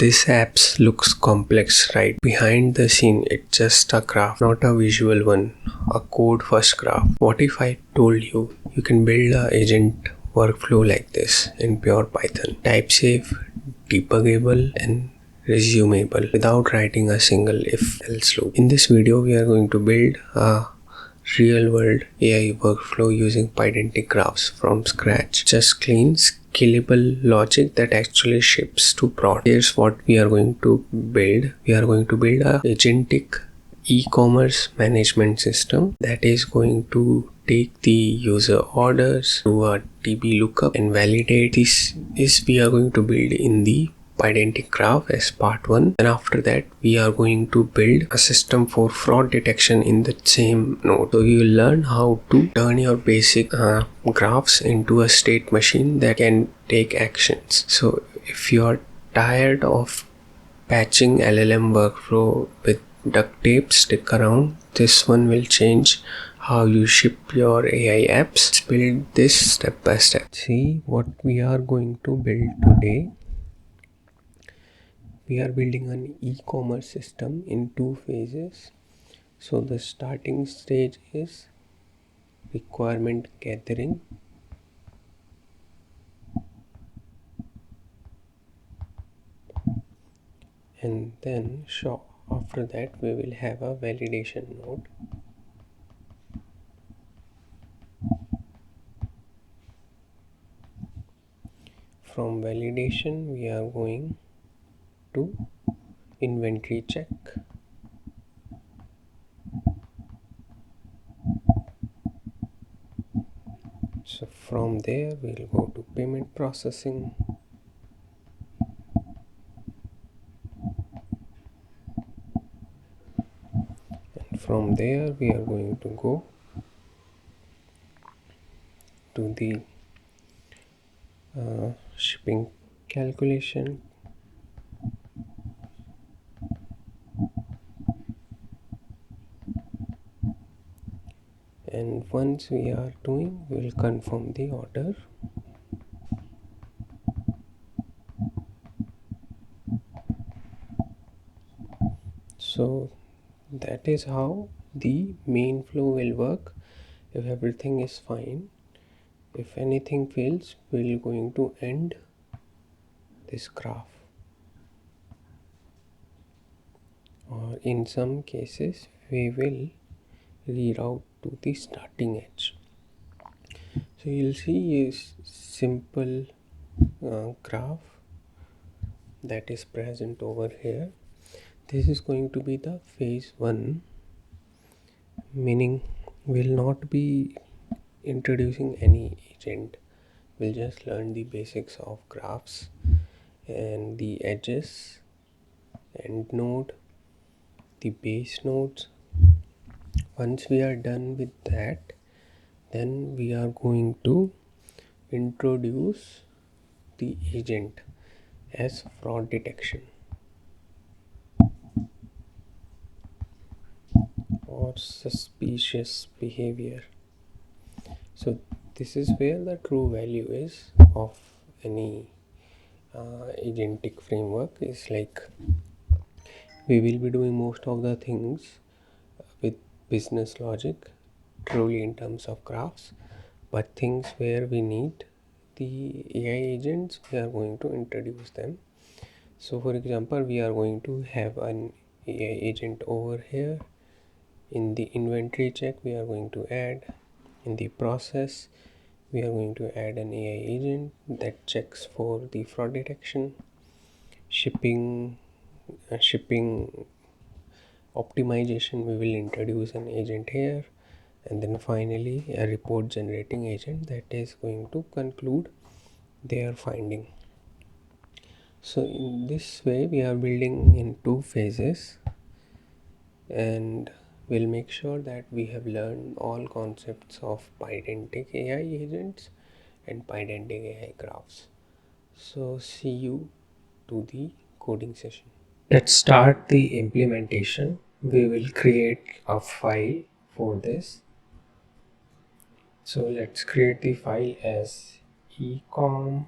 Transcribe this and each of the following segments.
This app looks complex, right? Behind the scene, it's just a graph, not a visual one, a code first graph. What if I told you you can build an agent workflow like this in pure Python? Type safe, debuggable, and resumable without writing a single if-else loop. In this video, we are going to build a real-world AI workflow using Pydantic Graphs from scratch. Just clean, scalable logic that actually ships to prod. Here's what we are going to build. We are going to build a Agentic e-commerce management system that is going to take the user orders, do a DB lookup, and validate. This is we are going to build in the Pydantic Graph as part 1, and after that we are going to build a system for fraud detection in the same node. So you will learn how to turn your basic graphs into a state machine that can take actions. So if you are tired of patching LLM workflow with duct tape, stick around. This one will change how you ship your AI apps. Let's build this step by step. See what we are going to build today. We are building an e-commerce system in 2 phases. So the starting stage is requirement gathering. And then after that we will have a validation node. From validation we are going to inventory check. So from there we'll go to payment processing. And from there we are going to go to the shipping calculation. And once we are doing, we'll confirm the order. So that is how the main flow will work. If everything is fine, if anything fails, we're going to end this graph. Or in some cases, we will reroute to the starting edge. So you'll see a simple graph that is present over here. This is going to be the phase 1, meaning we'll not be introducing any agent. We'll just learn the basics of graphs and the edges, end node, the base nodes. Once we are done with that, then we are going to introduce the agent as fraud detection or suspicious behavior. So this is where the true value is of any agentic framework. Is like we will be doing most of the things with business logic truly in terms of graphs, but things where we need the AI agents, we are going to introduce them. So for example, we are going to have an AI agent over here. In the inventory check, we are going to add. In the process, we are going to add an AI agent that checks for the fraud detection. Shipping optimization, we will introduce an agent here, and then finally a report generating agent that is going to conclude their finding. So in this way we are building in 2 phases, and we'll make sure that we have learned all concepts of Pydantic AI agents and Pydantic AI graphs. So see you to the coding session. Let's start the implementation. We will create a file for this. So let's create the file as ecom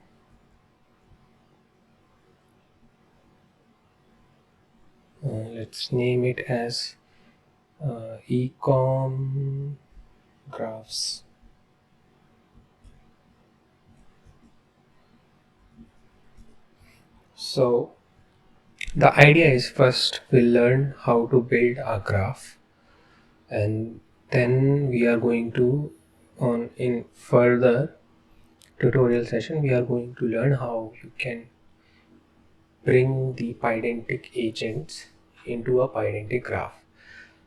Let's name it as ecom graphs. So the idea is, first we'll learn how to build a graph, and then we are going to, in further tutorial session, we are going to learn how you can bring the Pydantic agents into a Pydantic graph.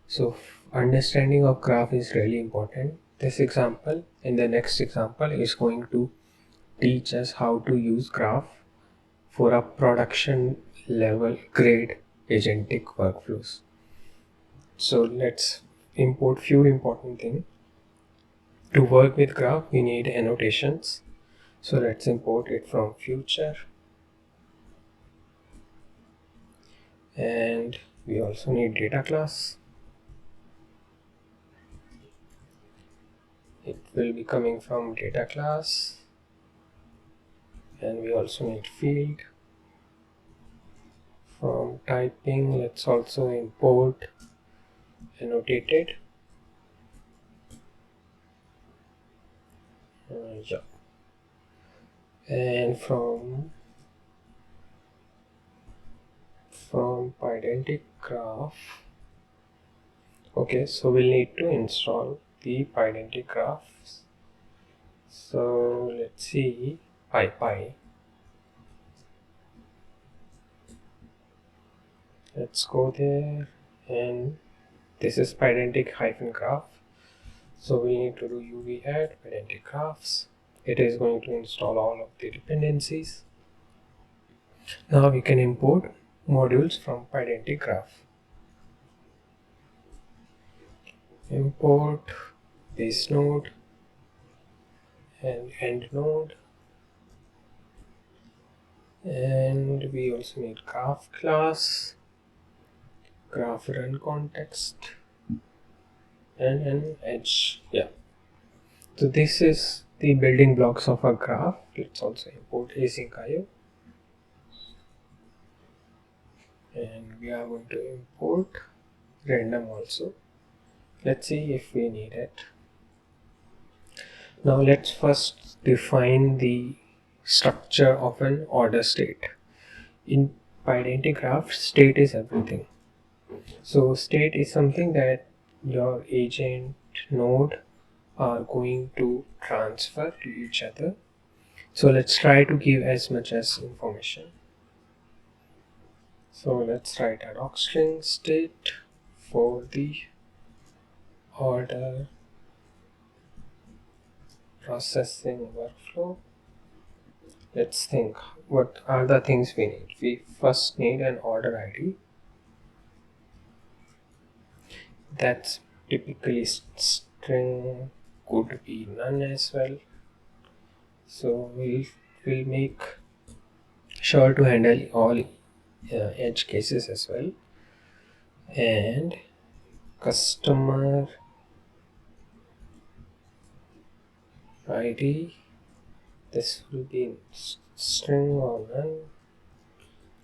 So understanding of graph is really important. This example and the next example is going to teach us how to use graph for a production level grade agentic workflows. So let's import few important things. To work with graph, we need annotations. So let's import it from future, and we also need data class. It will be coming from data class, and we also need field. From typing, let's also import annotated. Yeah. And from Pydantic graph, okay, so we'll need to install the Pydantic graphs. So let's see, py. Let's go there, and this is Pydantic -graph. So we need to do uv add Pydantic graphs. It is going to install all of the dependencies. Now we can import modules from Pydantic graph. Import base node and end node, and we also need graph class, GraphRunContext, and an edge. Yeah. So this is the building blocks of a graph. Let's also import async IO, and we are going to import random also. Let's see if we need it. Now let's first define the structure of an order state. In Pydantic graph, state is everything. So state is something that your agent node are going to transfer to each other. So let's try to give as much as information. So let's write a doc string state for the order processing workflow. Let's think, what are the things we need? We first need an order ID. That's typically string, could be none as well. So we'll make sure to handle all edge cases as well. And customer ID, this will be string or none.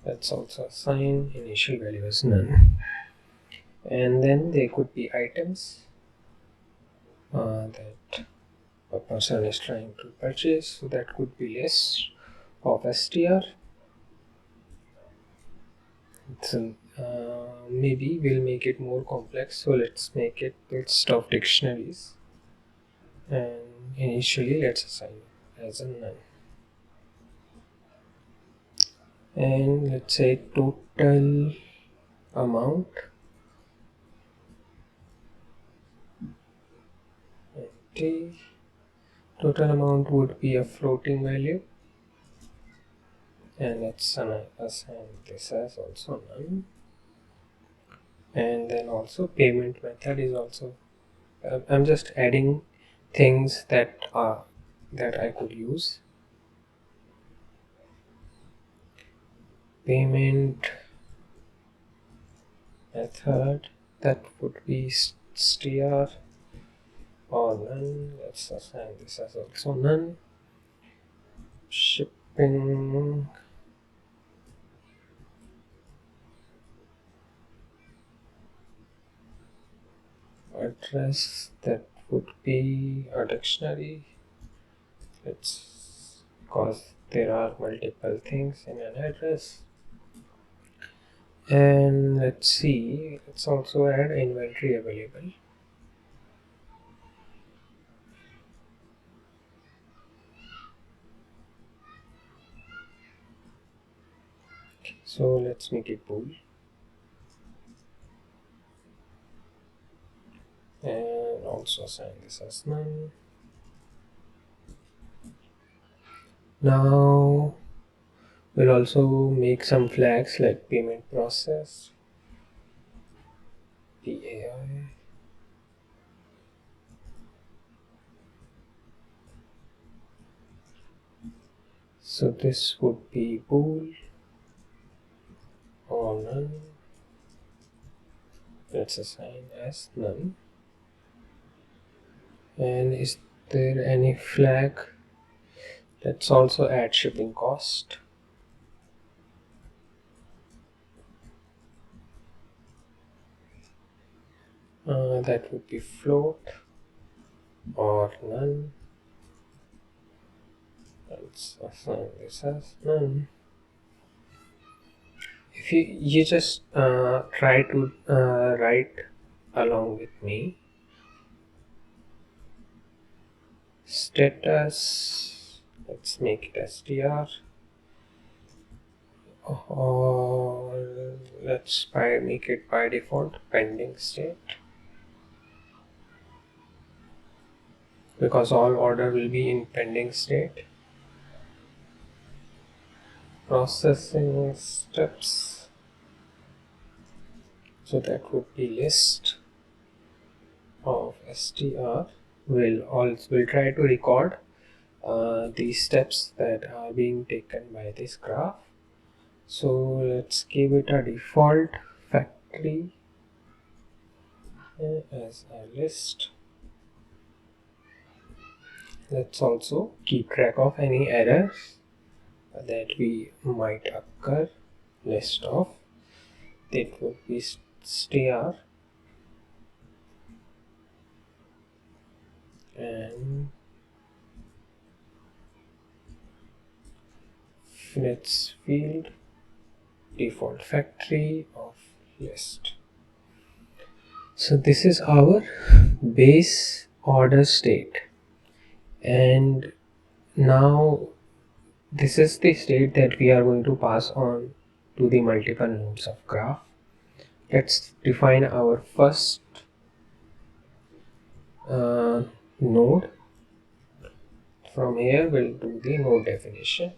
Let's also assign initial value as none. And then there could be items that a person is trying to purchase, so that could be list of str. So maybe we'll make it more complex, so let's make it list of dictionaries, and initially let's assign it as a none. And let's say total amount empty. Total amount would be a floating value, and let's assign this as also none. And then also payment method is also, I'm just adding things that I could use. Payment method, that would be str or none. Let's assign this as also none. Shipping, address, that would be a dictionary. Let's, because there are multiple things in an address. And let's see, let's also add inventory available. So let's make it bool. And also assign this as none. Now we'll also make some flags like payment process, PAI. So this would be bool or none. Let's assign as none. And is there any flag? Let's also add shipping cost. That would be float or none. Let's assign this as none. If you just try to write along with me. Status, let's make it str, or let's make it by default pending state, because all order will be in pending state. Processing steps, so that would be list of str. We'll try to record the steps that are being taken by this graph. So let's give it a default factory as a list. Let's also keep track of any errors that we might occur. List of, that would be str, and let's field default factory of list. So this is our base order state, and now this is the state that we are going to pass on to the multiple nodes of graph. Let's define our first node. From here we'll do the node definition.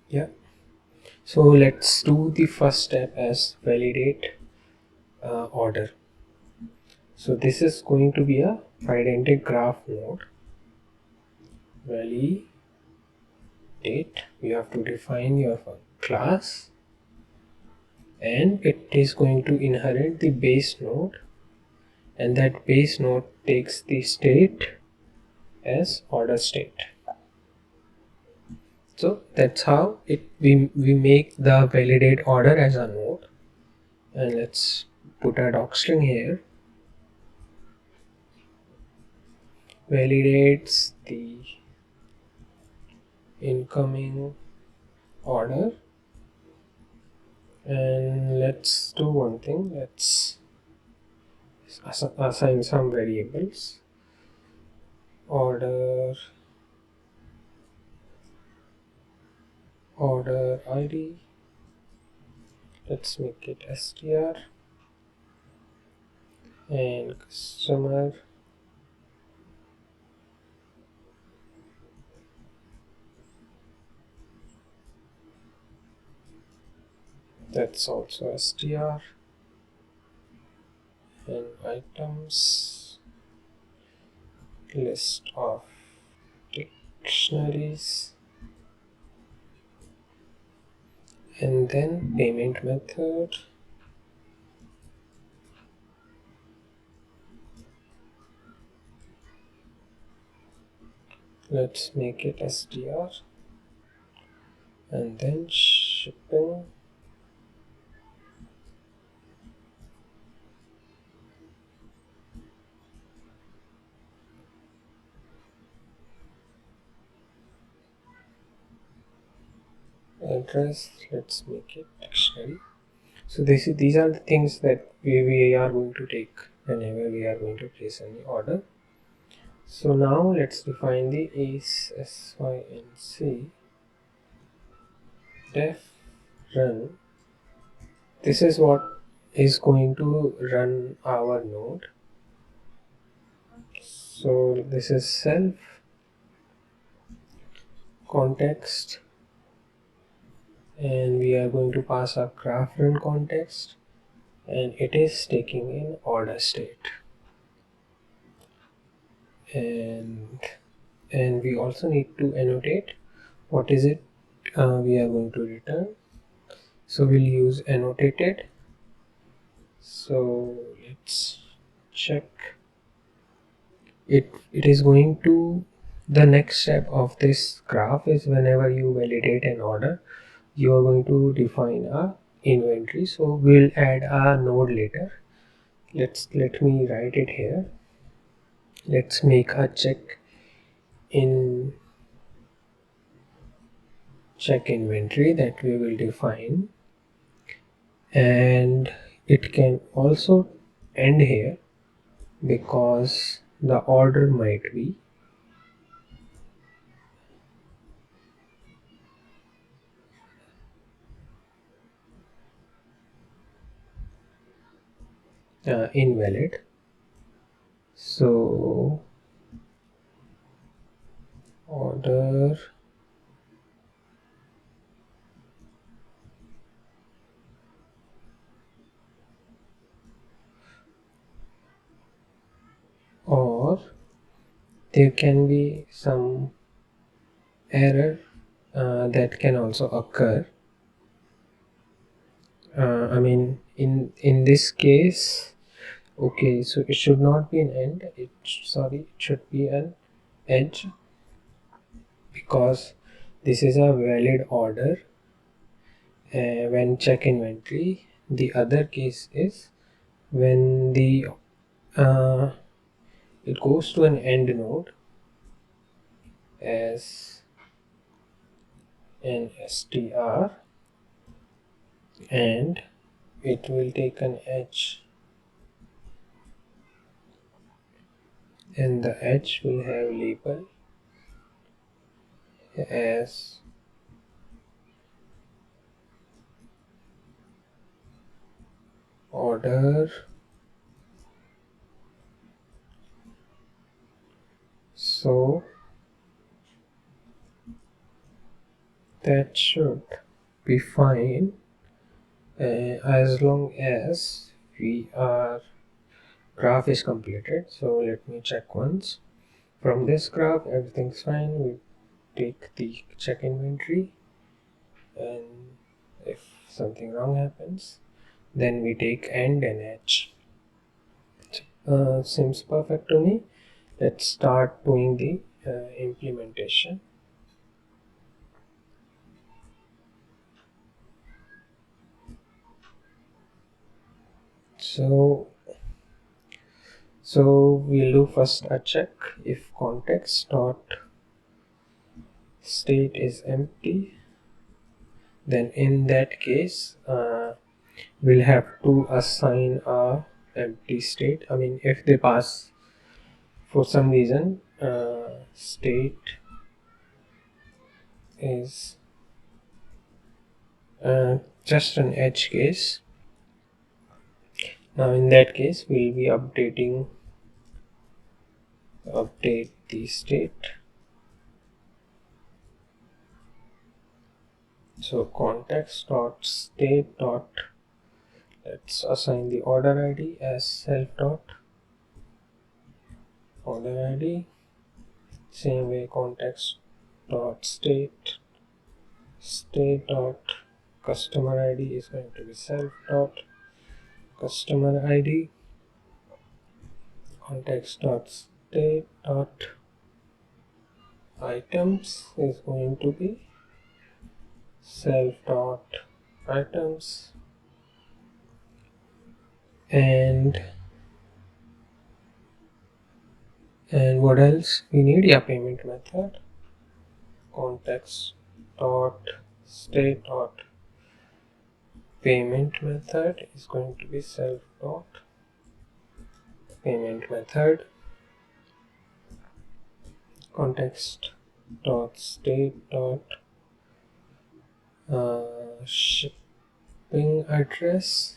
Yeah, so let's do the first step as validate order. So this is going to be a Pydantic graph node. Validate, you have to define your class, and it is going to inherit the base node, and that base node takes the state as order state. So that's how we make the validate order as a node. And let's put a docstring here. Validates the incoming order, and let's do one thing. Let's assign some variables. Order ID, let's make it str, and customer, that's also str, and items, list of dictionaries, and then payment method, let's make it str, and then shipping. Address, let's make it dictionary. So these are the things that we are going to take whenever we are going to place any order. So now let's define the async def run. This is what is going to run our node. So this is self context, and we are going to pass a GraphRunContext, and it is taking in order state, and we also need to annotate what is it we are going to return. So we'll use annotated. So let's check it. It is going to, the next step of this graph is whenever you validate an order, you are going to define a inventory. So we'll add a node later. Let me write it here. Let's make a check inventory that we will define, and it can also end here because the order might be invalid. So order or there can be some error that can also occur. I mean, in this case, okay, so it should not be an end. It should be an edge, because this is a valid order when check inventory. The other case is when the it goes to an end node as an str, and it will take an edge, and the edge will have label as order. So that should be fine as long as our graph is completed. So let me check once. From this graph, everything's fine. We take the check inventory, and if something wrong happens, then we take end and edge. Seems perfect to me. Let's start doing the implementation. So we'll do first a check if context dot state is empty. Then in that case, we'll have to assign a empty state. I mean, if they pass for some reason state is just an edge case. Now in that case, we'll be update the state. So context dot state dot, let's assign the order ID as self dot order ID. Same way, context dot state dot customer ID is going to be self dot customer ID. Context dot state dot items is going to be self dot items, and what else we need? Yeah, payment method context dot state dot payment method is going to be self dot payment method context dot state dot shipping address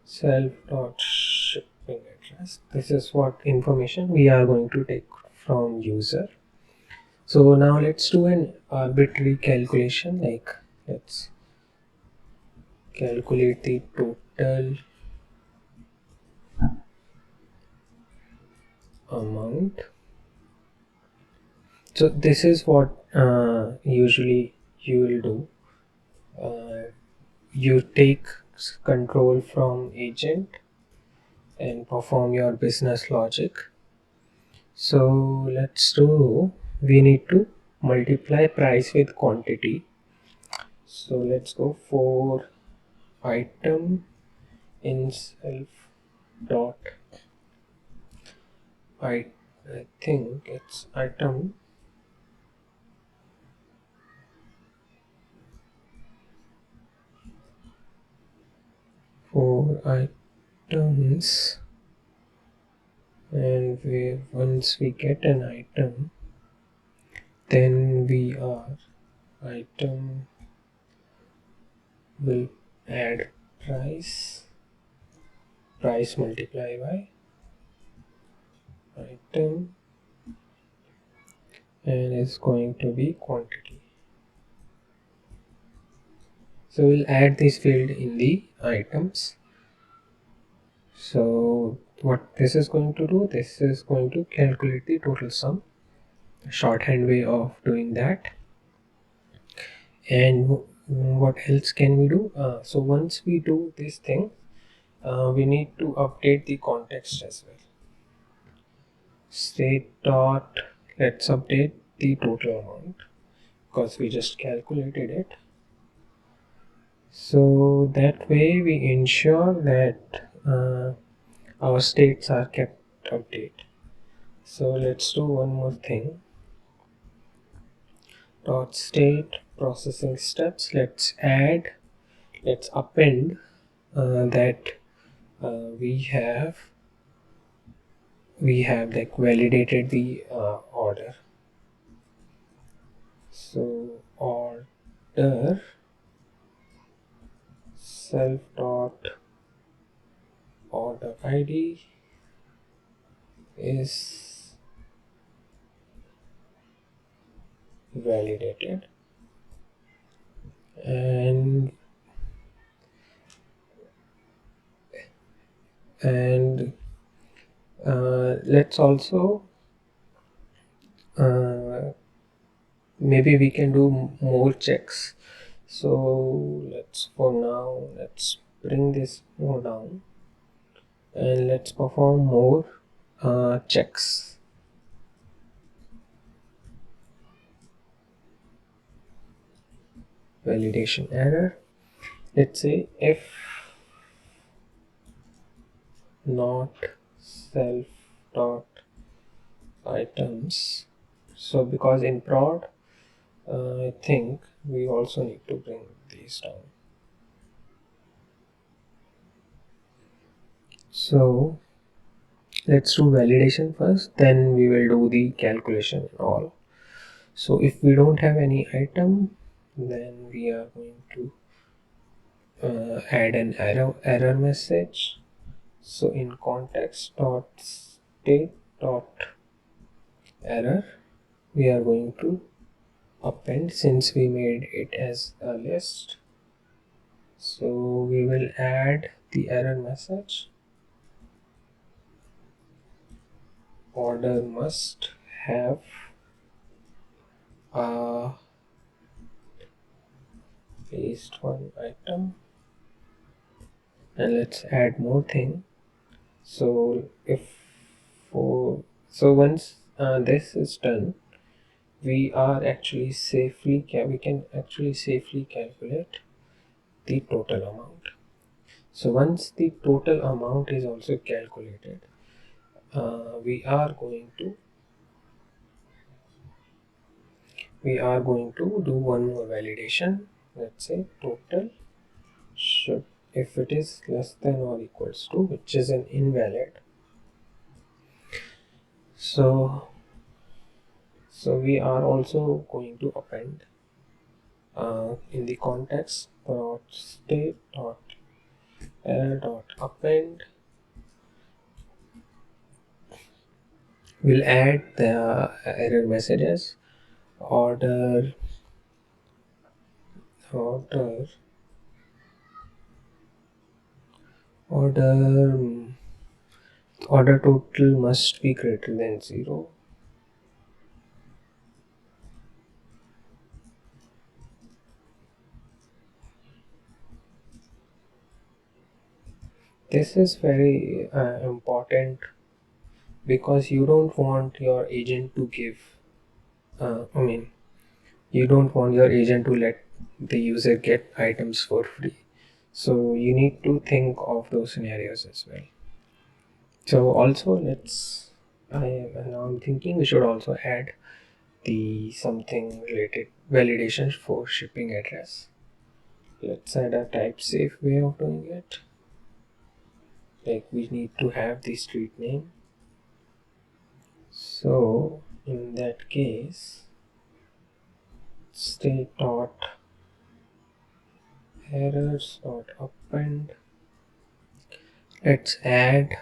self dot shipping address. This is what information we are going to take from user. So now let's do an arbitrary calculation, like let's calculate the total amount. So this is what usually you will do. You take control from agent and perform your business logic. So let's do, we need to multiply price with quantity. So let's go for item in self dot I think it's item for items, and once we get an item, then we are item will add price multiply by item, and it's going to be quantity. So we'll add this field in the items. So what this is going to do, this is going to calculate the total sum, shorthand way of doing that. And what else can we do? So once we do this thing, we need to update the context as well. State dot, let's update the total amount because we just calculated it. So that way we ensure that our states are kept updated. So let's do one more thing. Dot state processing steps. Let's append that we have like validated the order. So order self dot order ID is validated, and let's also maybe we can do more checks. So let's bring this more down and let's perform more checks. Validation error. Let's say if not self dot items. So because in prod, I think we also need to bring these down. So let's do validation first, then we will do the calculation and all. So if we don't have any item, then we are going to add an error message. So in context dot state dot error, we are going to append, since we made it as a list. So we will add the error message. Order must have a paste one item, and let's add more thing. So once this is done, we are actually we can actually safely calculate the total amount. So once the total amount is also calculated, we are going to do one more validation. Let's say total should, if it is less than or equals to, which is an invalid. So we are also going to append in the context dot state dot error dot append. We'll add the error messages, order order order order total must be greater than 0. This is very important, because you don't want your agent to give you don't want your agent to let the user get items for free. So you need to think of those scenarios as well. So also I'm thinking we should also add the something related validation for shipping address. Let's add a type safe way of doing it. Like, we need to have the street name. So in that case, state dot errors dot append, let's add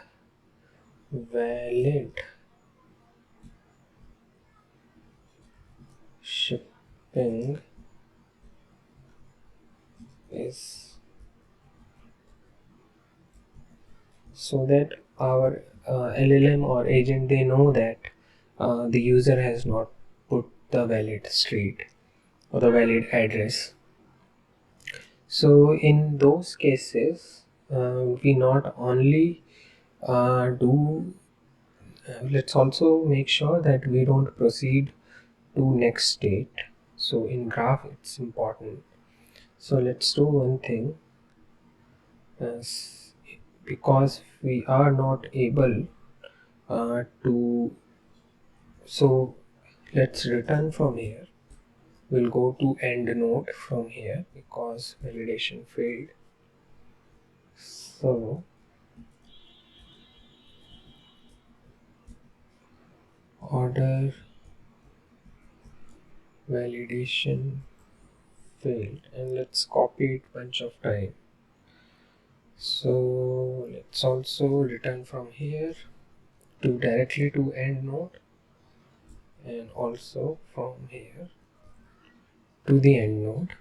valid shipping is, so that our LLM or agent, they know that the user has not put the valid street or the valid address. So in those cases, we not only do let's also make sure that we don't proceed to next state. So in graph it's important. So let's do one thing, as because we are not able to, so let's return from here. We'll go to end node from here because validation failed. So order validation failed, and let's copy it bunch of time. So let's also return from here to directly to end node, and also from here to the end node.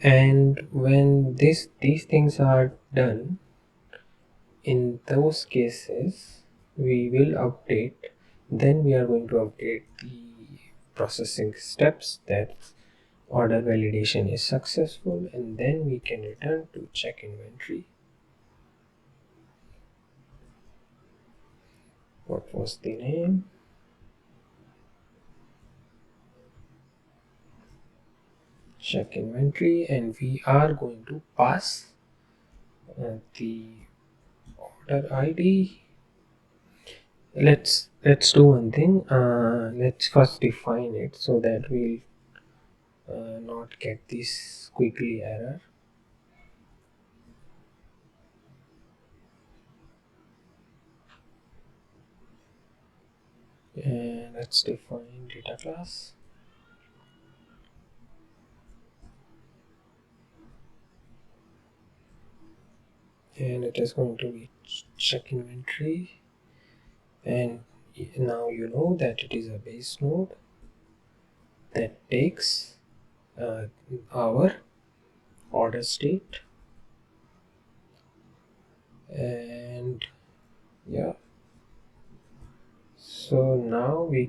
And when these things are done, in those cases we will update, then we are going to update the processing steps that order validation is successful, and then we can return to check inventory. What was the name? Check inventory, and we are going to pass the order ID. Let's do one thing. Let's first define it so that we'll not get this squiggly error. And let's define data class. And it is going to be check inventory, and now you know that it is a base node that takes our order state, and yeah, so now we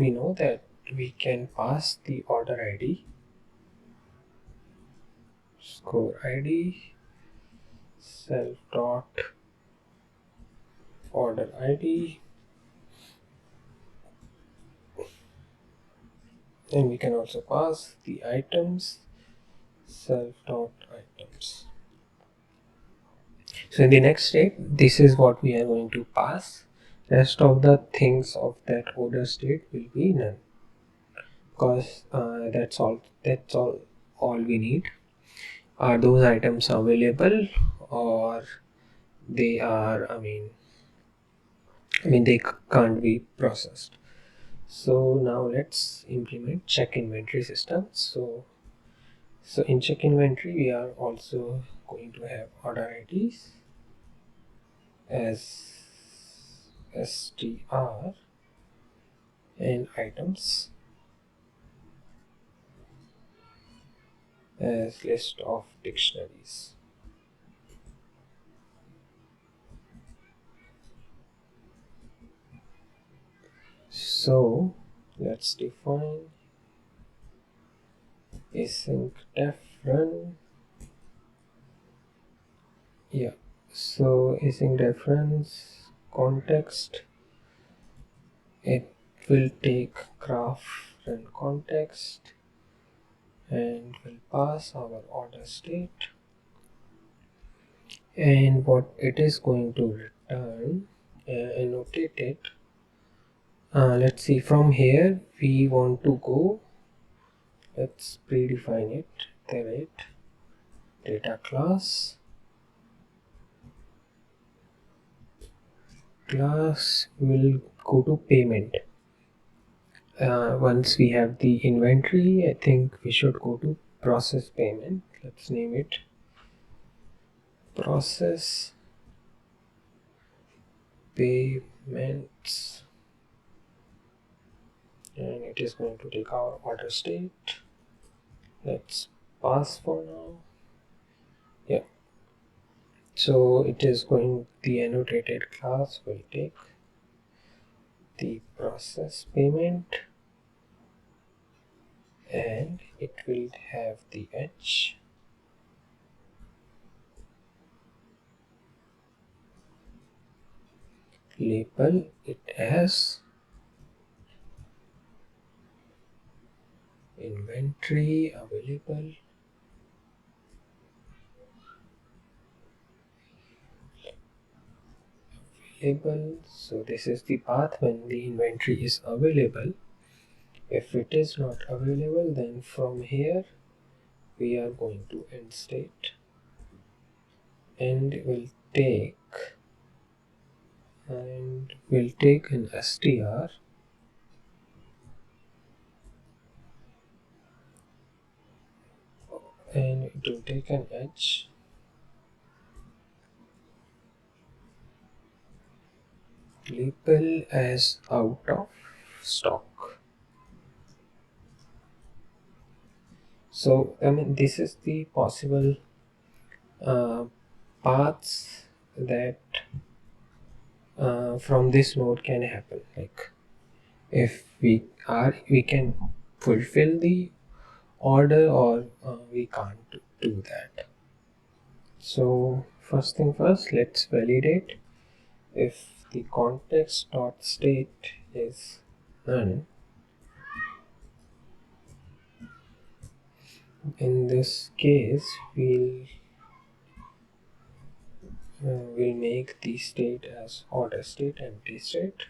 know that we can pass the order ID, score ID, self dot order ID, And we can also pass the items self.items. So in the next state, this is what we are going to pass. Rest of the things of that order state will be none, because that's all we need. Are those items available, or they are, they can't be processed. So now let's implement check inventory system. So in check inventory, we are also going to have order IDs as str and items as list of dictionaries. So let's define async def run. Yeah, so async reference context, it will take graph run context and will pass our order state, and what it is going to return, annotate it. Let's see, from here we want to go, let's predefine it, the rate data class will go to payment. Once we have the inventory, I think we should go to process payment. Let's name it process payments, and it is going to take our order state. Let's pass for now. Yeah, so it is going, the annotated class will take the process payment, and it will have the edge label it as inventory available label. So this is the path when the inventory is available. If it is not available, then from here we are going to end state, and we'll take an str and it will take an edge label as out of stock. So this is the possible paths that from this node can happen. Like if we can fulfill the order, or we can't do that. So first thing first, let's validate if the context dot state is none. In this case, we'll make the state as order state, empty state.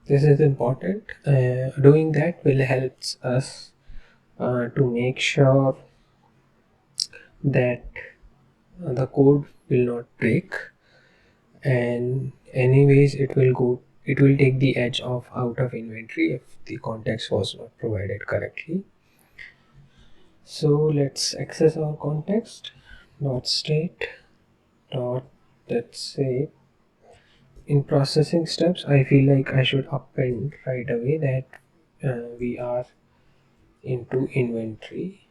This is important. Doing that will help us to make sure that the code will not break, and anyways it will take the edge of out of inventory if the context was not provided correctly. So let's access our context dot state dot, let's say, in processing steps I feel like I should append right away that we are into inventory.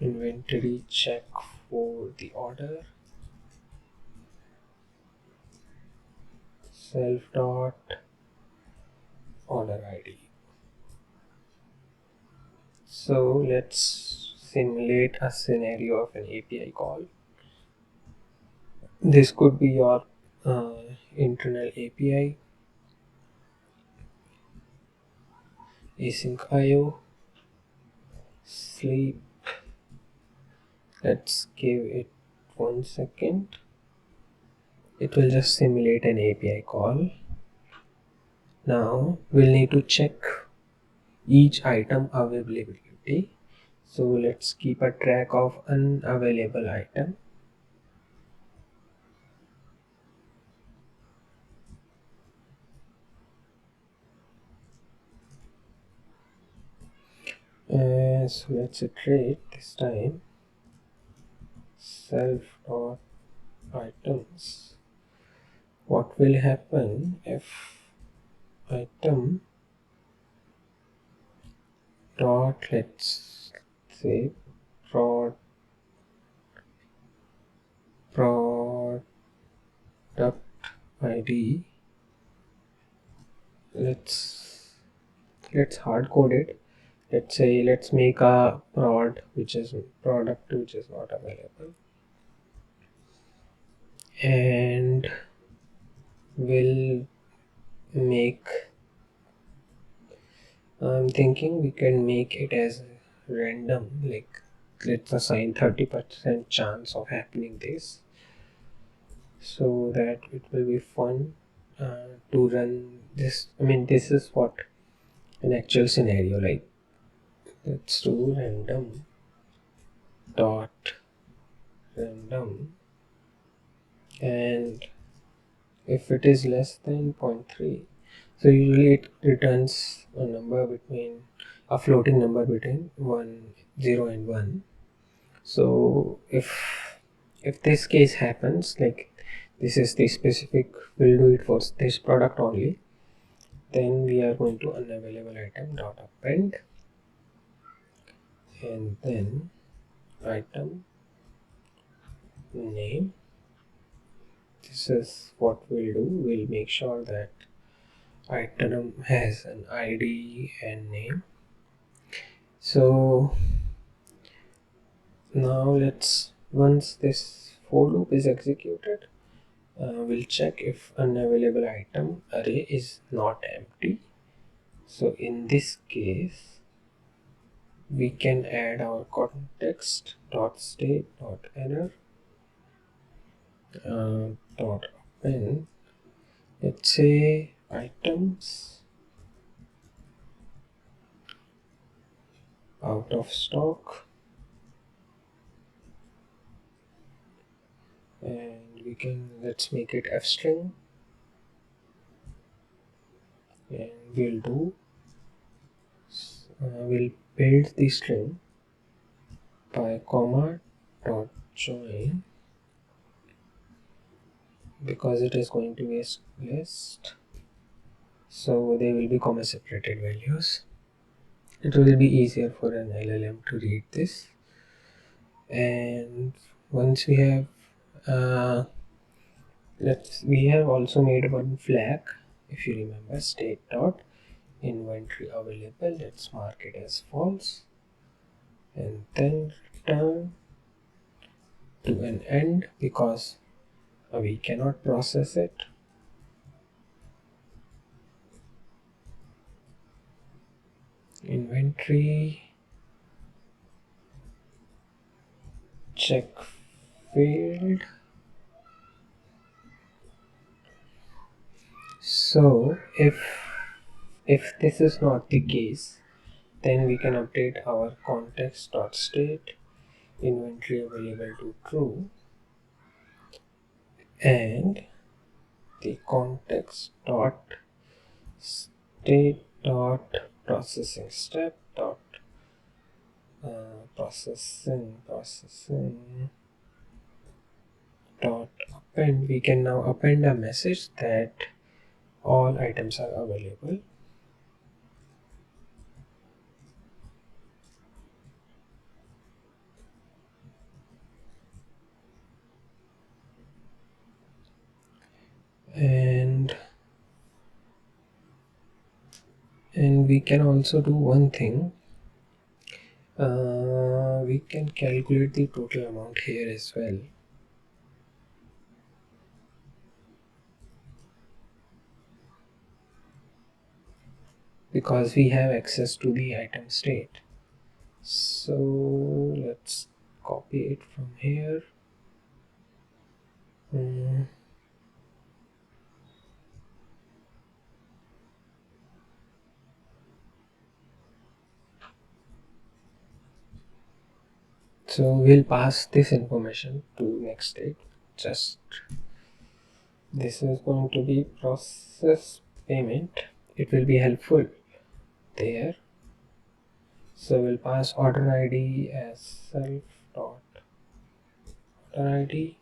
Inventory check for the order self dot order ID. So let's simulate a scenario of an API call. This could be your internal API, async IO, sleep. Let's give it 1 second. It will just simulate an API call. Now we'll need to check each item availability. So let's keep a track of unavailable item. So let's iterate this time. Self dot items. What will happen if item dot, let's say, product ID. Let's hard code it. Let's say let's make a product which is not available, and we'll make, I'm thinking we can make it as random, like let's assign 30% chance of happening this, so that it will be fun to run this. I mean, this is what an actual scenario, like let's do random dot random, and if it is less than 0.3, so usually it returns a number between, a floating number between 0 and 1. So if this case happens, like this is the specific, we'll do it for this product only, then we are going to unavailable item dot append, and then item name. This is what we'll do. We'll make sure that item has an ID and name. So now once this for loop is executed, we'll check if unavailable item array is not empty. So in this case, we can add our context dot state dot error dot append. Let's say items out of stock, and let's make it f string, and we'll build the string by comma dot join, because it is going to be a list, so they will be comma separated values. It will be easier for an LLM to read this. And once we have we have also made one flag, if you remember, state dot inventory available. Let's mark it as false, and then return to an end, because we cannot process it. Inventory check failed. So if this is not the case, then we can update our context.state inventory available to true, and the context.state.processing step dot processing dot append. We can now append a message that all items are available. And we can also do one thing. We can calculate the total amount here as well. because we have access to the item state. So let's copy it from here. So we'll pass this information to next state. Just this is going to be process payment. It will be helpful there. So we'll pass order ID as self dot order ID,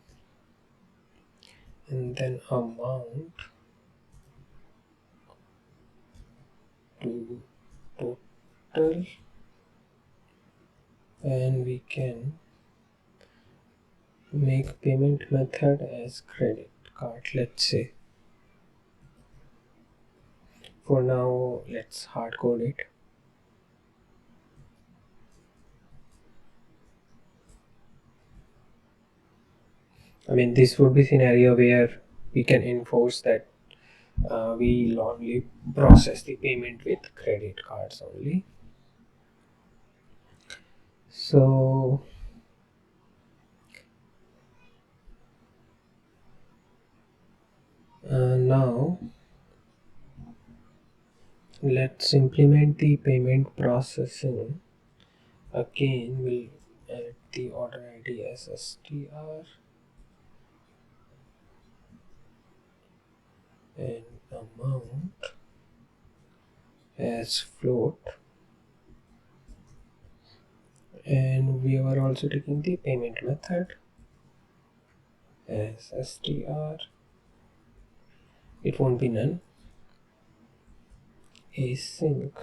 and then amount to total, and we can make payment method as credit card, let's say. For now, let's hard code it. I mean, this would be scenario where we can enforce that we'll only process the payment with credit cards only. So now let's implement the payment processing. Again, we'll add the order ID as str and amount as float, and we are also taking the payment method as str. It won't be none. Async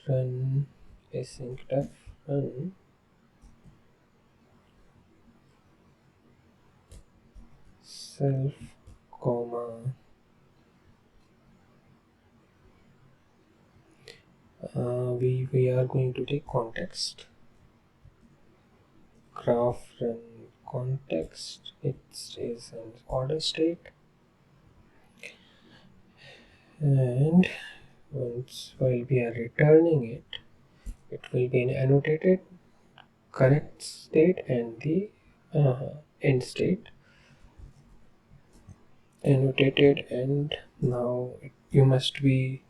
run async def run self comma we are going to take context graph run context. It is an order state, and while we are returning it, it will be an annotated correct state and the end state annotated. And now you must be,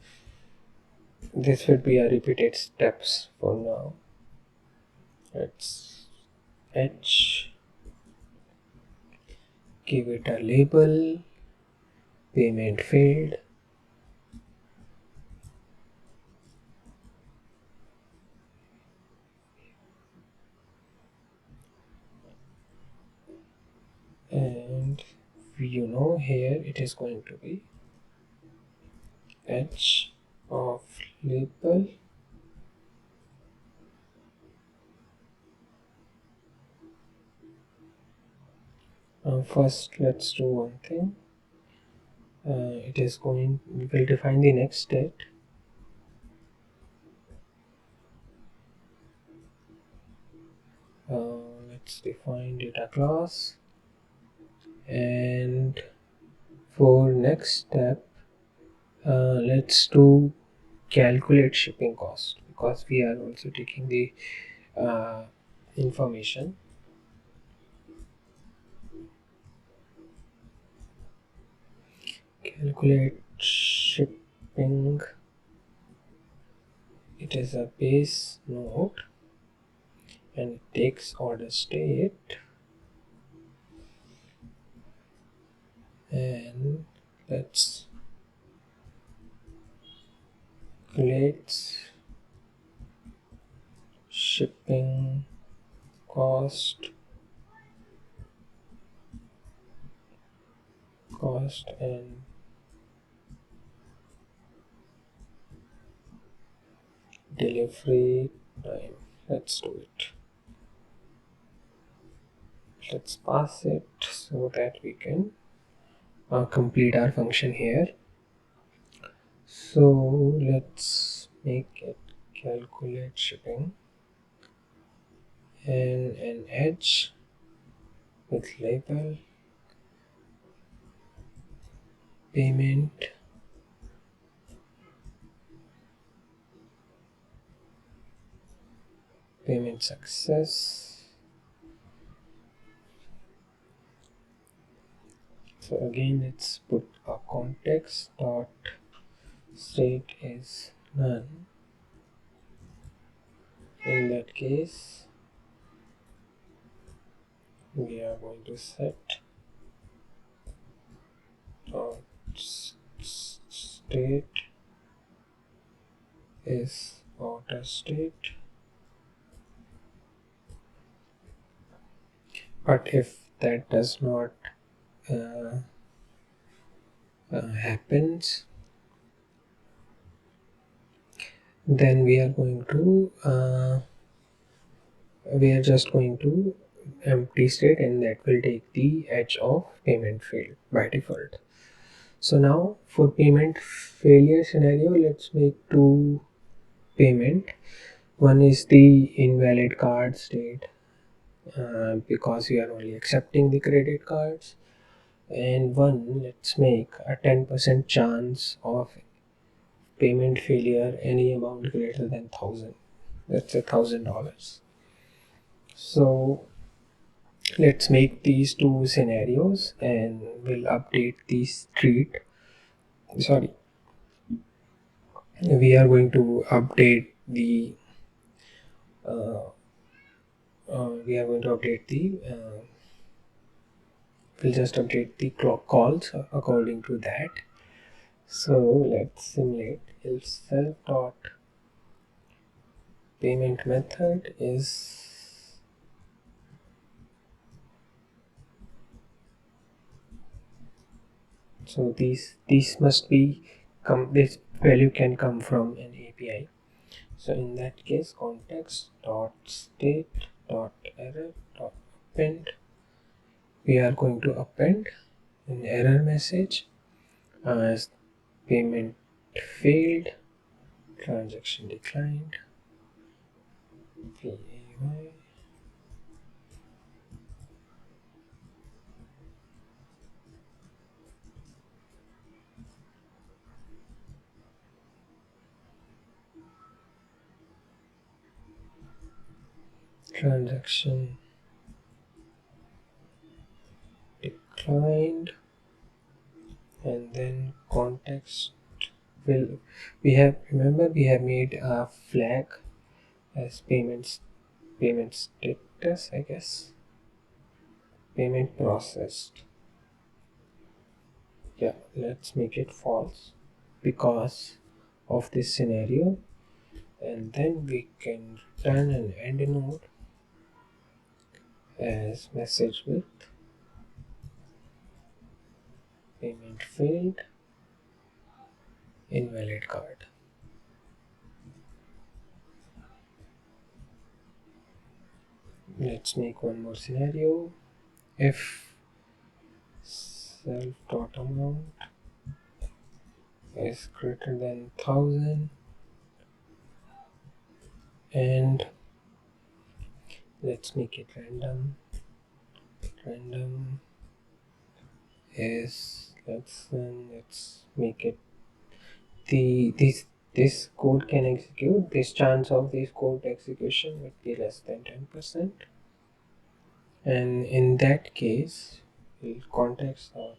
this would be a repeated steps for now. Let's h, give it a label, payment failed, and here it is going to be h of label first. Let's do one thing. It is going, we will define the next state. Let's define data class, and for next step let's do calculate shipping cost, because we are also taking the information. Calculate shipping, it is a base node and it takes order state, and let's calculate shipping cost and delivery time. Let's do it. Let's pass it so that we can complete our function here. So let's make it calculate shipping and an edge with label payment success. So again, let's put a context dot state is none. In that case, we are going to set dot state is outer state. But if that does not happens, then we are going to we are just going to empty state, and that will take the edge of payment failed by default. So now for payment failure scenario, let's make two payment. One is the invalid card state because we are only accepting the credit cards, and one, let's make a 10% chance of payment failure any amount greater than 1,000. That's $1,000. So let's make these two scenarios, and we'll update the street. Sorry, we are going to update the we'll just update the clock calls according to that. So let's simulate if self dot payment method is so these must be this value can come from an API. So in that case, context dot state dot error dot append, we are going to append an error message as payment failed, transaction declined, PAY. Transaction declined, and then context will remember we have made a flag as payment status, I guess, payment processed. Yeah, let's make it false because of this scenario, and then we can return an end node as message with payment failed, invalid card. Let's make one more scenario. If self dot amount is greater than 1,000, and let's make it random. Random is let's make it this code can execute. This chance of this code execution would be less than 10%, and in that case, we'll context dot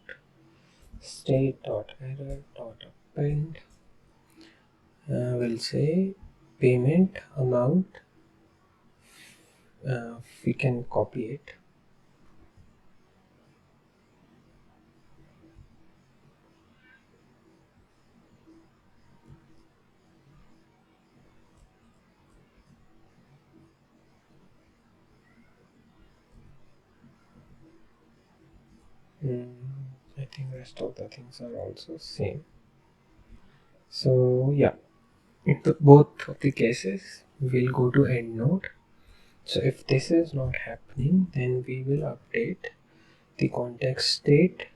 state dot error dot append will say payment amount. We can copy it. I think rest of the things are also same. So yeah, in both of the cases we'll go to end node. So if this is not happening, then we will update the context state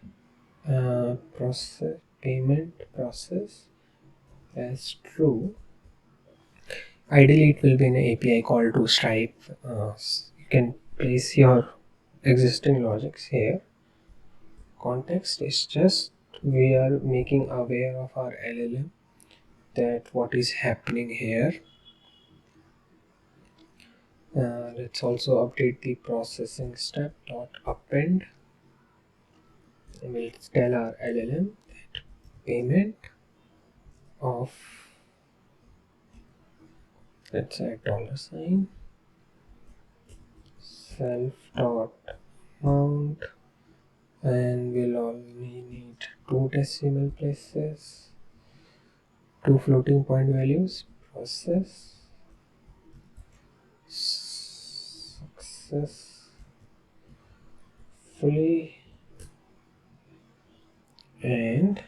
process payment process as true. Ideally it will be an API call to Stripe. You can place your existing logics here. Context is just we are making aware of our LLM that what is happening here. Let's also update the processing step dot append, and we'll tell our LLM that payment of, let's add $, self dot amount, and we'll only need 2 decimal places, 2 floating point values, process successfully, and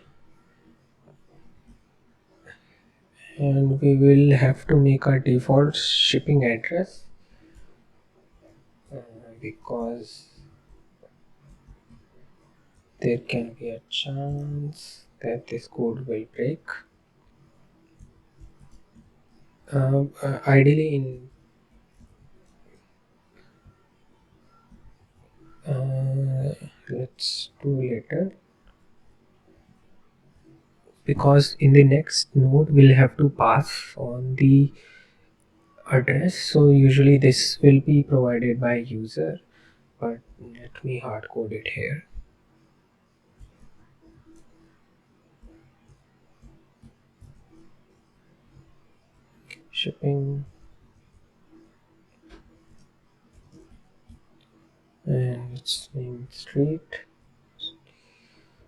we will have to make our default shipping address because there can be a chance that this code will break. Ideally in let's do later, because in the next node we'll have to pass on the address, so usually this will be provided by user, but let me hard code it here. Shipping, and let's name street,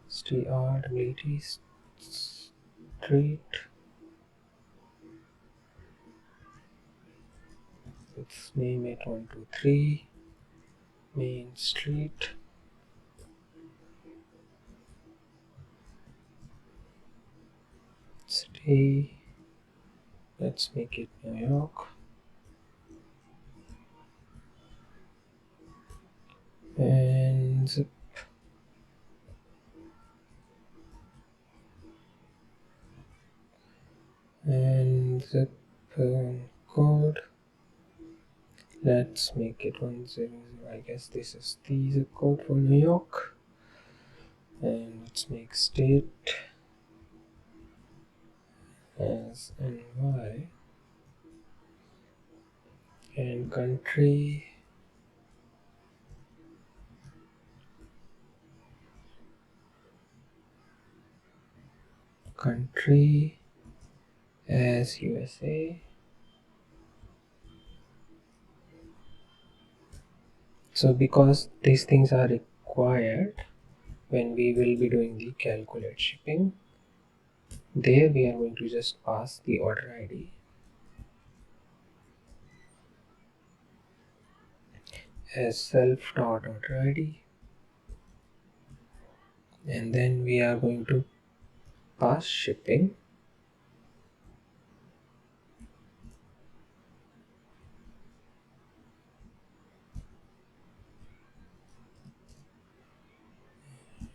str street, let's name it 123 main street, city, let's make it New York, and zip, code, let's make it 100. I guess this is the zip code for New York, and let's make state as NY, and country as USA. So because these things are required when we will be doing the calculate shipping, there we are going to just pass the order ID as self.order ID, and then we are going to pass shipping,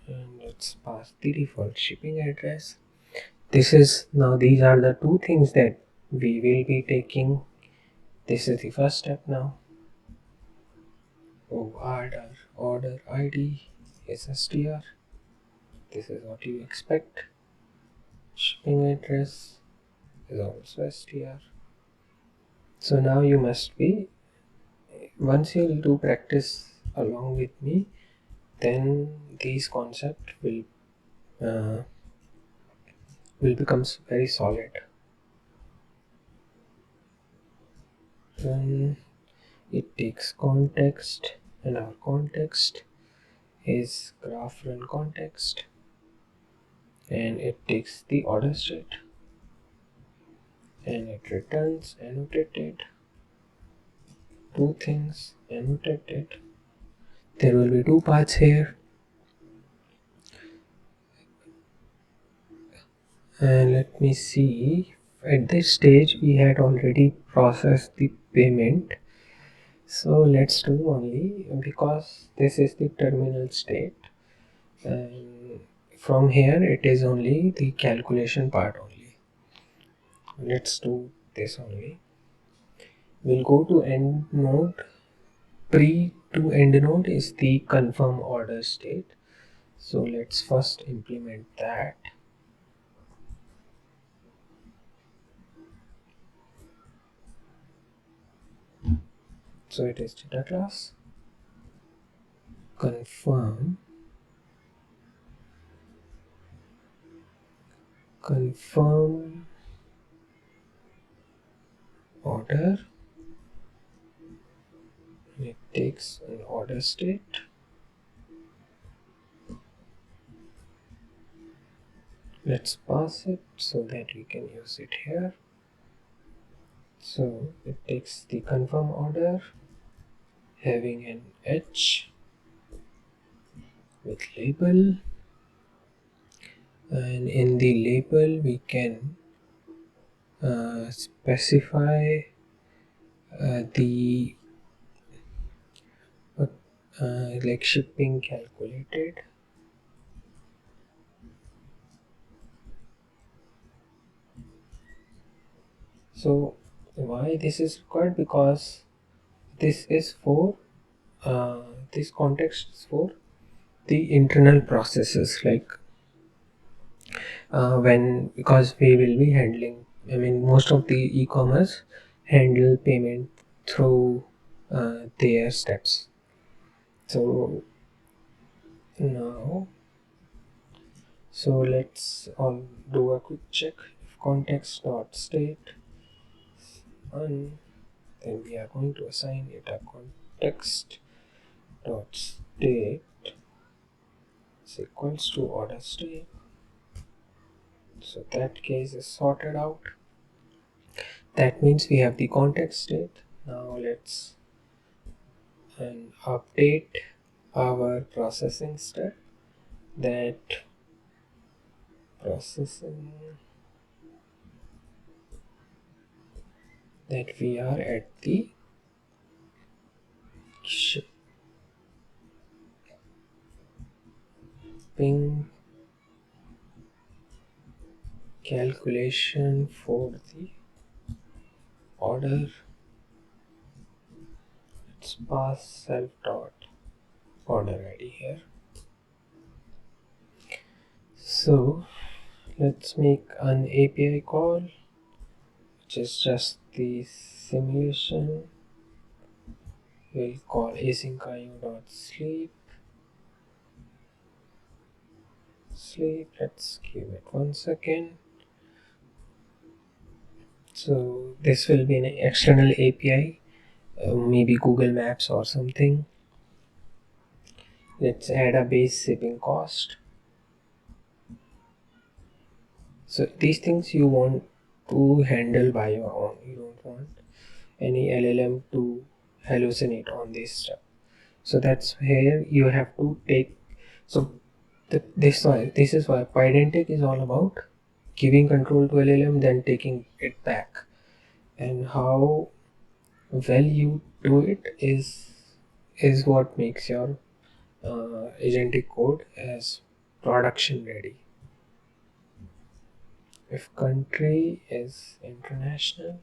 and let's pass the default shipping address. These are the two things that we will be taking. This is the first step now. Order ID is str. This is what you expect. Shipping address is also str. So now you must be, once you will do practice along with me, then these concepts will become very solid. Then it takes context, and our context is GraphRunContext, and it takes the order state, and it returns annotated, two things annotated. There will be two paths here, and let me see, at this stage we had already processed the payment, so let's do only, because this is the terminal state, and from here it is only the calculation part only. Let's do this only. We'll go to end node. Pre to end node is the confirm order state, So let's first implement that. So it is data class confirm order. It takes an order state. Let's pass it so that we can use it here. So it takes the confirm order having an H with label, and in the label we can specify the like shipping calculated. So why this is required? Because this is for this context is for the internal processes, like because we will be handling, I mean, most of the e-commerce handle payment through their steps. So now, so let's all do a quick check. If context dot state on, then we are going to assign it a context dot state is equals to order state. So that case is sorted out. That means we have the context state. Now let's update our processing step, that processing that we are at the shipping calculation for the order. Let's pass self dot order ID here. So let's make an API call, which is just the simulation. We'll call async sleep. Let's give it 1 second. So this will be an external API, maybe Google Maps or something. Let's add a base shipping cost. So these things you want to handle by your own. You don't want any LLM to hallucinate on this stuff. So that's where you have to take. So this is why Pydantic is all about giving control to LLM, then taking it back. And how well you do it is what makes your agentic code as production ready. If country is international,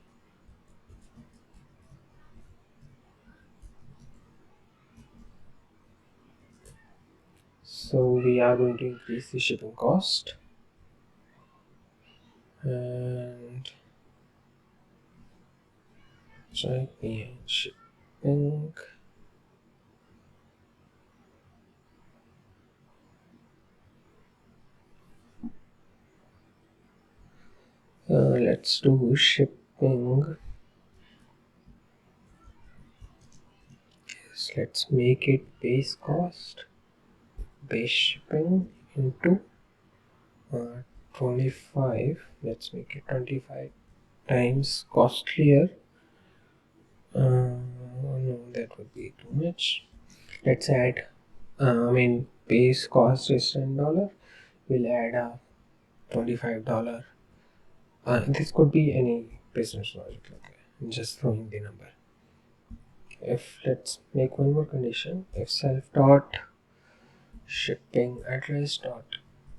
so we are going to increase the shipping cost, and type in shipping. Let's do shipping. Yes, let's make it base cost, base shipping into 25. Let's make it 25 times costlier. No, that would be too much. Let's add, base cost is $10. We'll add a $25. This could be any business logic. Okay, I'm just throwing the number. If let's make one more condition, if self dot shipping address dot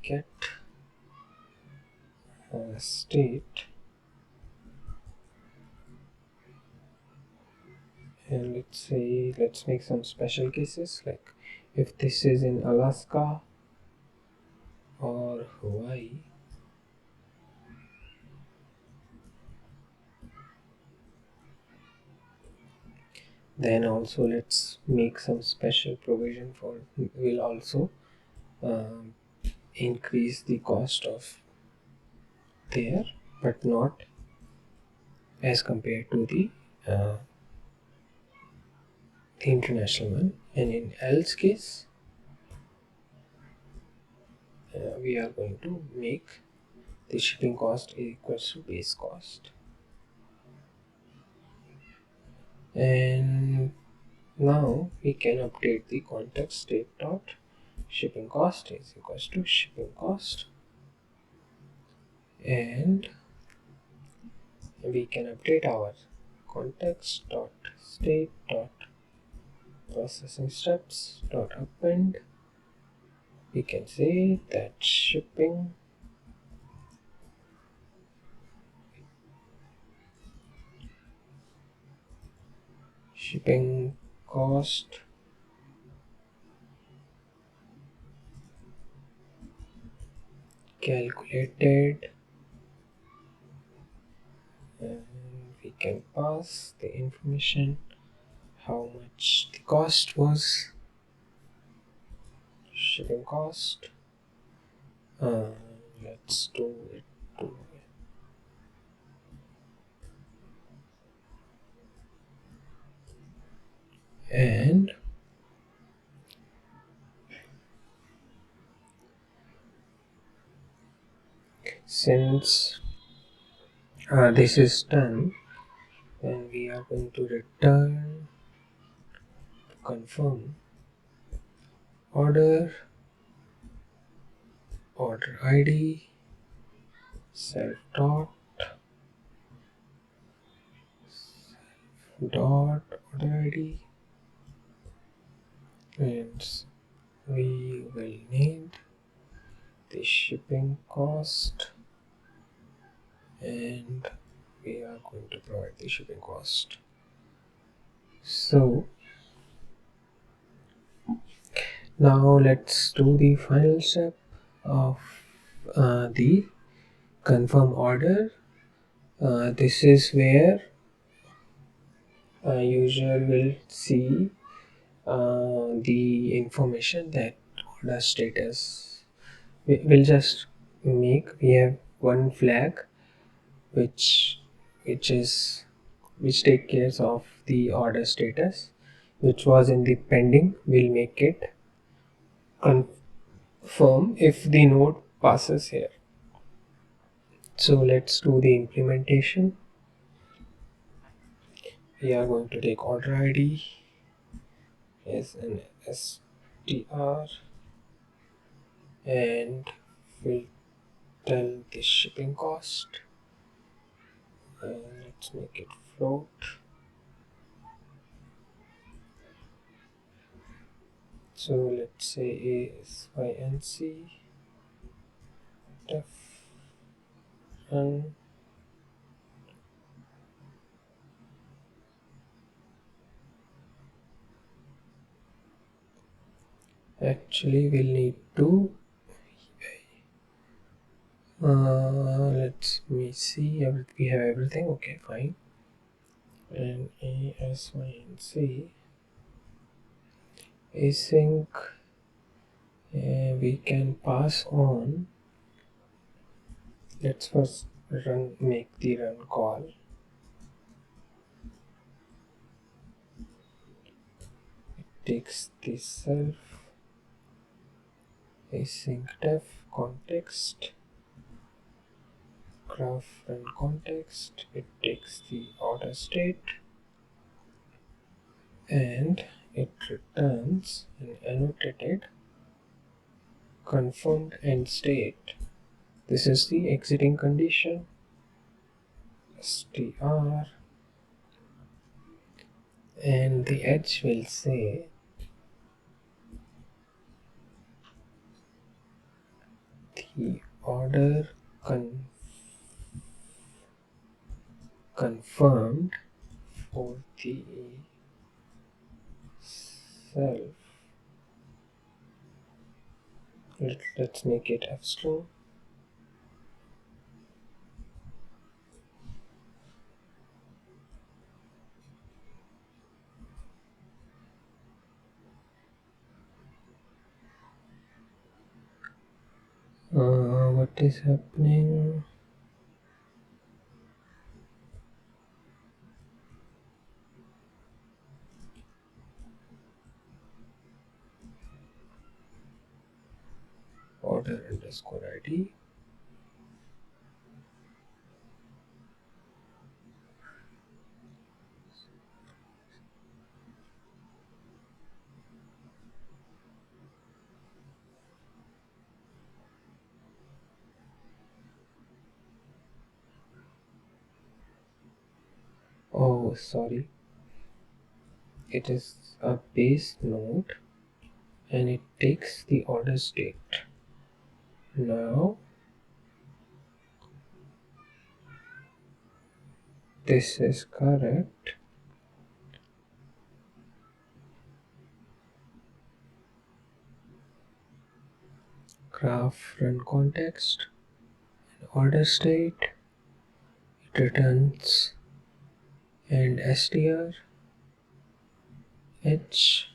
get state, and let's make some special cases, like if this is in Alaska, or y. Then also let's make some special provision for will also increase the cost of there, but not as compared to the international one. And in else case, we are going to make the shipping cost equals to base cost. And now we can update the context state dot shipping cost is equals to shipping cost, and we can update our context dot state dot processing steps dot append. We can say that shipping cost calculated, and we can pass the information how much the cost was, shipping cost. Let's do it to and since this is done, then we are going to return confirm order ID self dot order ID, and we will need the shipping cost, and we are going to provide the shipping cost. So now let's do the final step of the confirm order. This is where user will see the information that order status. We'll just make, we have one flag which take care of the order status, which was in the pending. We'll make it confirm if the node passes here. So let's do the implementation. We are going to take order ID as an str, and we'll tell the shipping cost, and let's make it float. So let's say A is YNC def run. Actually we'll need to let me see, we have everything, okay, fine. And ASYNC async, we can pass on. Let's first make the run call. It takes the self async def context GraphRunContext. It takes the order state and it returns an annotated confirmed end state. This is the exiting condition, str, and the edge will say the order confirmed for the self Let's make it f-string. What is happening? Order underscore ID. Oh, sorry. It is a base node and it takes the order state. Now, this is correct. GraphRunContext, order state, it returns and str h.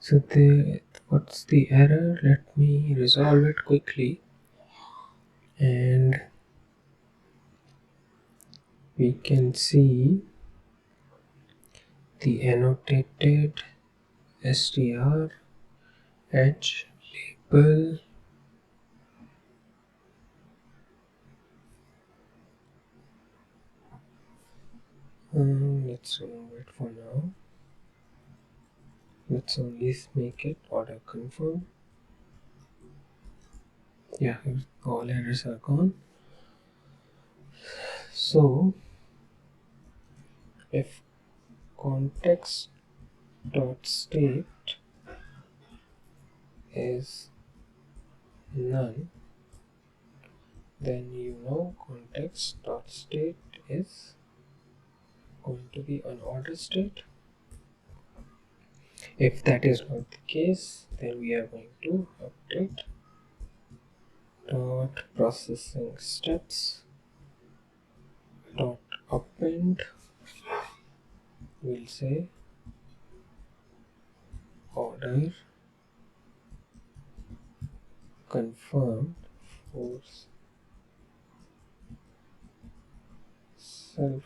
So what's the error? Let me resolve it quickly, and we can see the annotated str h label. Let's remove it for now. Let's only make it order confirm. Yeah, all errors are gone. So if context dot state is none, then you know context dot state is going to be an order state. If that is not the case, then we are going to update dot processing steps dot append. We'll say order confirmed for self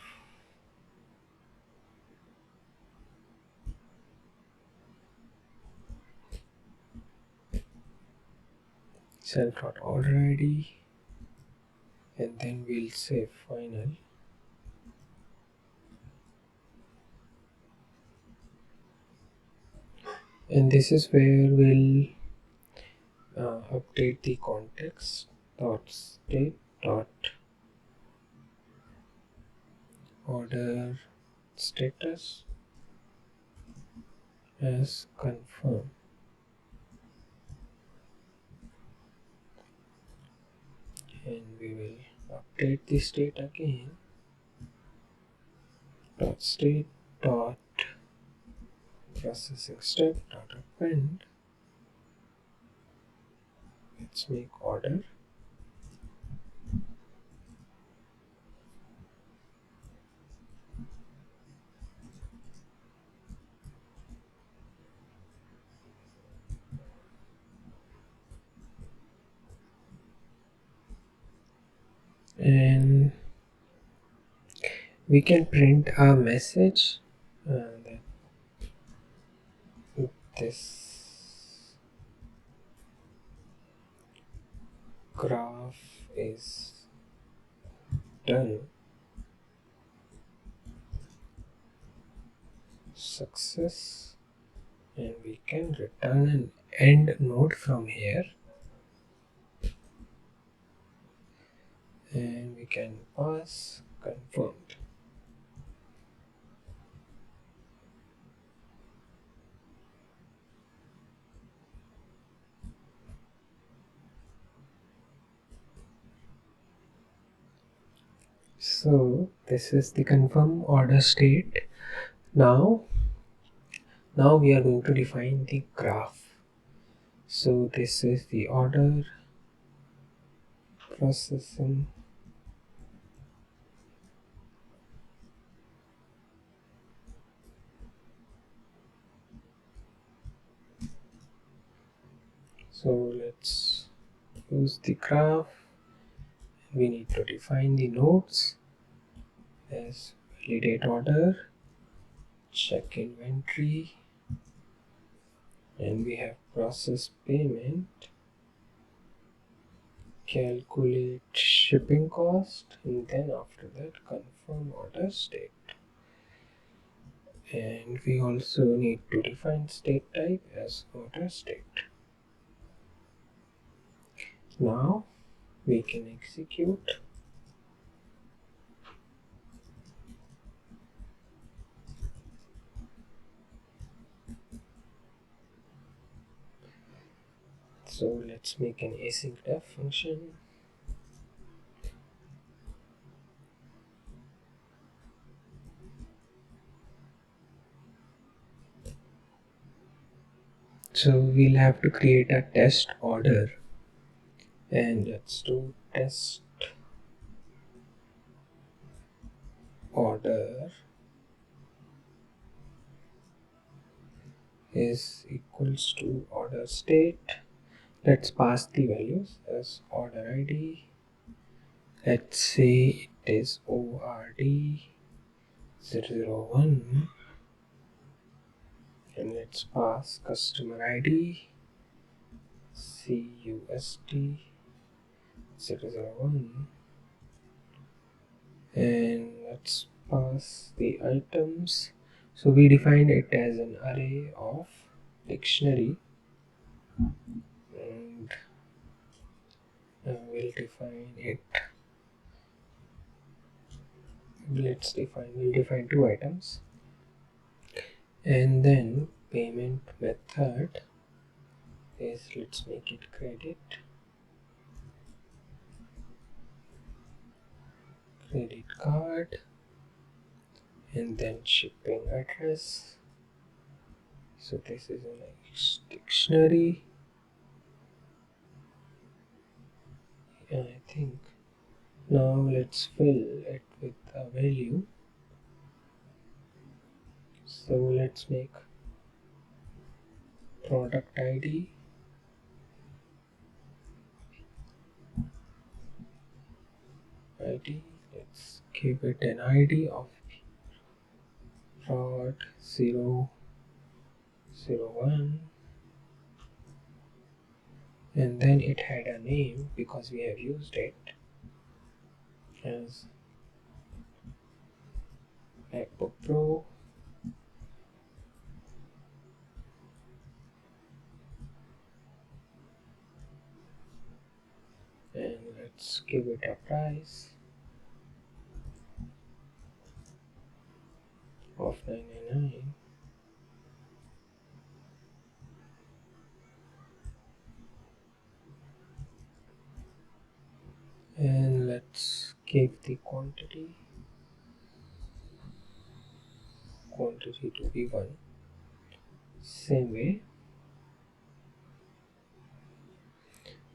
order ID, and then we'll say final. And this is where we'll update the context dot state dot order status as confirmed, and we will update the state again dot state dot processing step dot append. Let's make order and we can print a message that this graph is done success, and we can return an end node from here, and we can pass confirmed. So this is the confirm order state. Now we are going to define the graph. So this is the order processing. So let's use the graph. We need to define the nodes as validate order, check inventory, and we have process payment, calculate shipping cost, and then after that confirm order state. And we also need to define state type as order state. Now we can execute. So let's make an async def function. So we'll have to create a test order, and let's do test order is equals to order state. Let's pass the values as order ID. Let's say it is ORD001, and let's pass customer ID CUSD001, and let's pass the items. So we defined it as an array of dictionary, and we'll define it. We'll define two items, and then payment method is, let's make it credit card, and then shipping address. So this is a dictionary, and I think now let's fill it with a value. So let's make product ID let's give it an ID of prod 001, and then it had a name because we have used it as MacBook Pro, and let's give it a price of $999, and let's give the quantity to be 1. Same way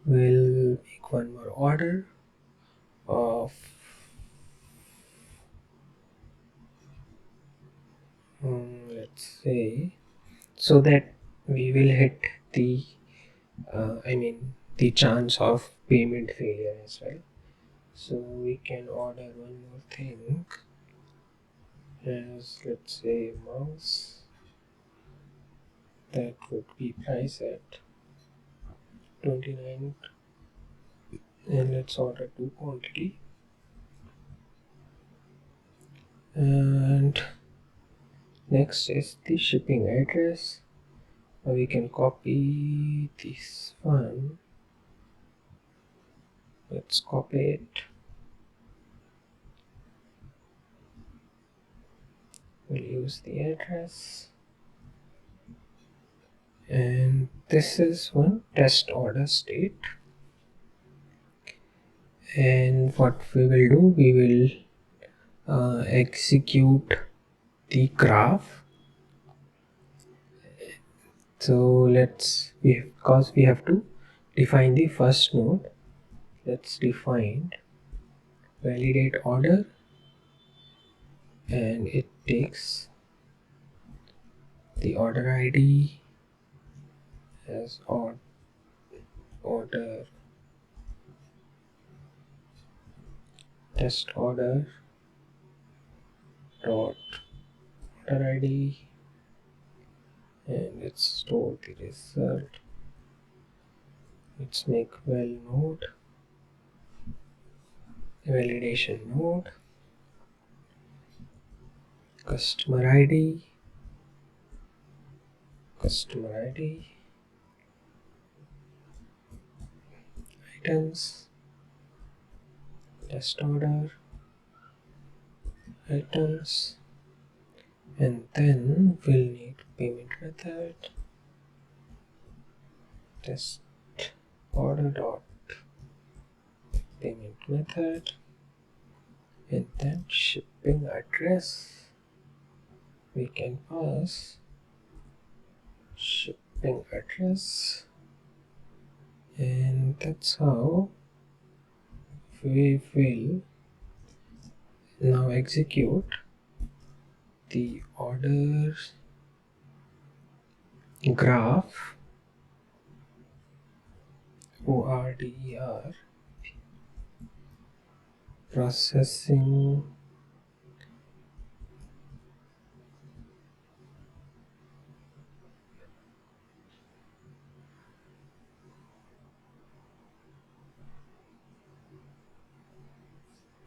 we'll make one more order of let's say, so that we will hit the the chance of payment failure as well. So we can order one more thing as, let's say, mouse, that would be price at 29, and let's order two quantity, and next is the shipping address. We can copy this one, let's copy it, we'll use the address, and this is one test order state. And what we will do, we will execute the graph. So because we have to define the first node, let's define validate order, and it takes the order ID as order test order dot order ID, and let's store the result. Let's make node validation node, customer ID, items, test order, items, and then we'll need payment method, test order dot payment method, and then shipping address. We can pass shipping address, and that's how we will now execute the orders graph order processing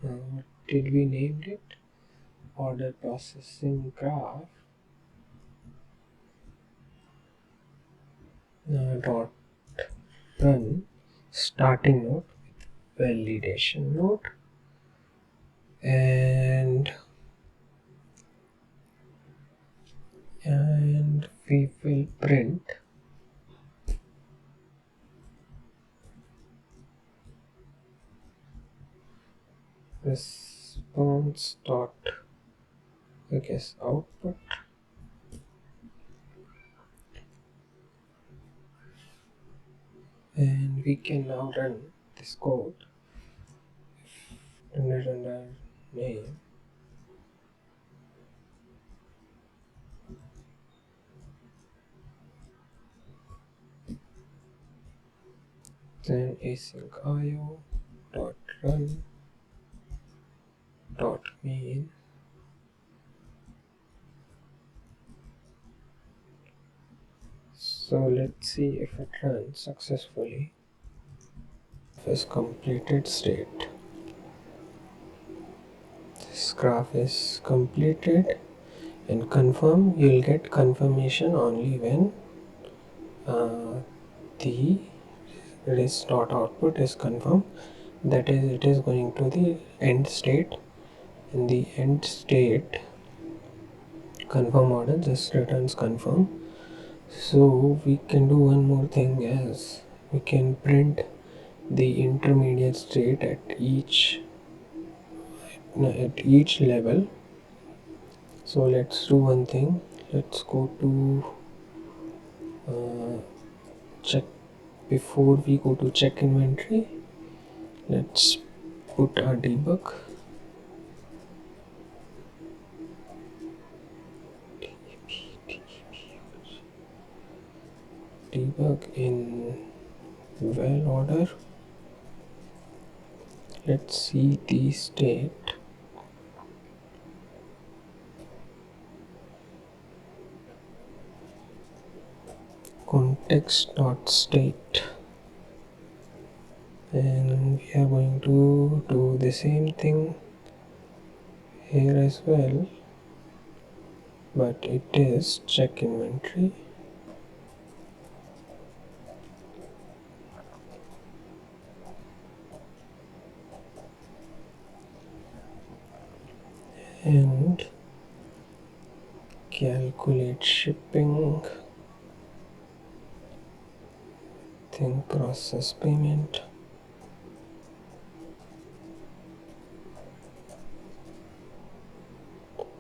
what did we name it? Order processing graph dot run starting node with validation node, and we will print response dot output, and we can now run this code under name, then async io dot run dot main, so let's see if it runs successfully. Is completed state. This graph is completed, and confirm, you'll get confirmation only when the res dot output is confirmed, that is, it is going to the end state. In the end state confirm model just returns confirm. So we can do one more thing, as we can print the intermediate state at each level. So let's do one thing. Let's go to check. Before we go to check inventory, let's put our debug in well order. Let's see the state. Context.state, and we are going to do the same thing here as well, but it is check inventory. And calculate shipping, then process payment.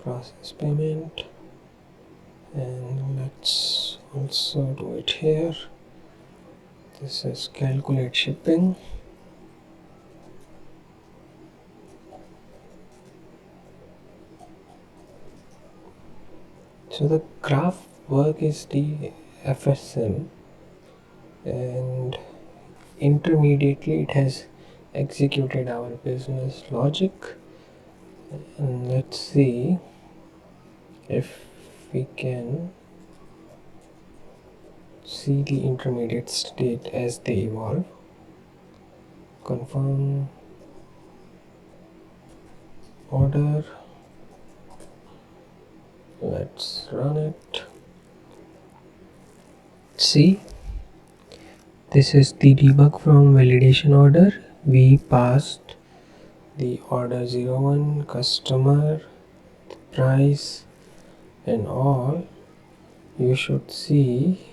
process payment, and let's also do it here. This is calculate shipping. So the graph work is the FSM, and intermediately it has executed our business logic. And let's see if we can see the intermediate state as they evolve. Confirm order. Let's run it. See, this is the debug from validation order. We passed the order 01, customer, price, and all. You should see,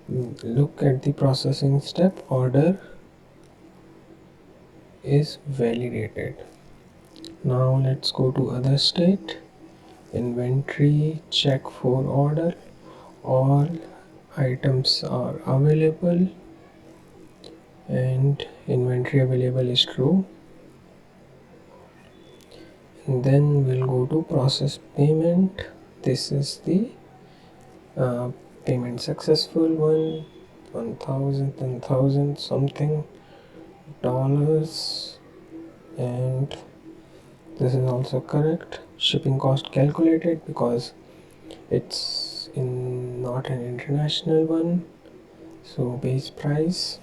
look at the processing step, order is validated. Now let's go to other state, inventory, check for order, all items are available, and inventory available is true. And then we'll go to process payment. This is the payment successful one, 1000 something dollars, and this is also correct. Shipping cost calculated because it's not an international one, so base price.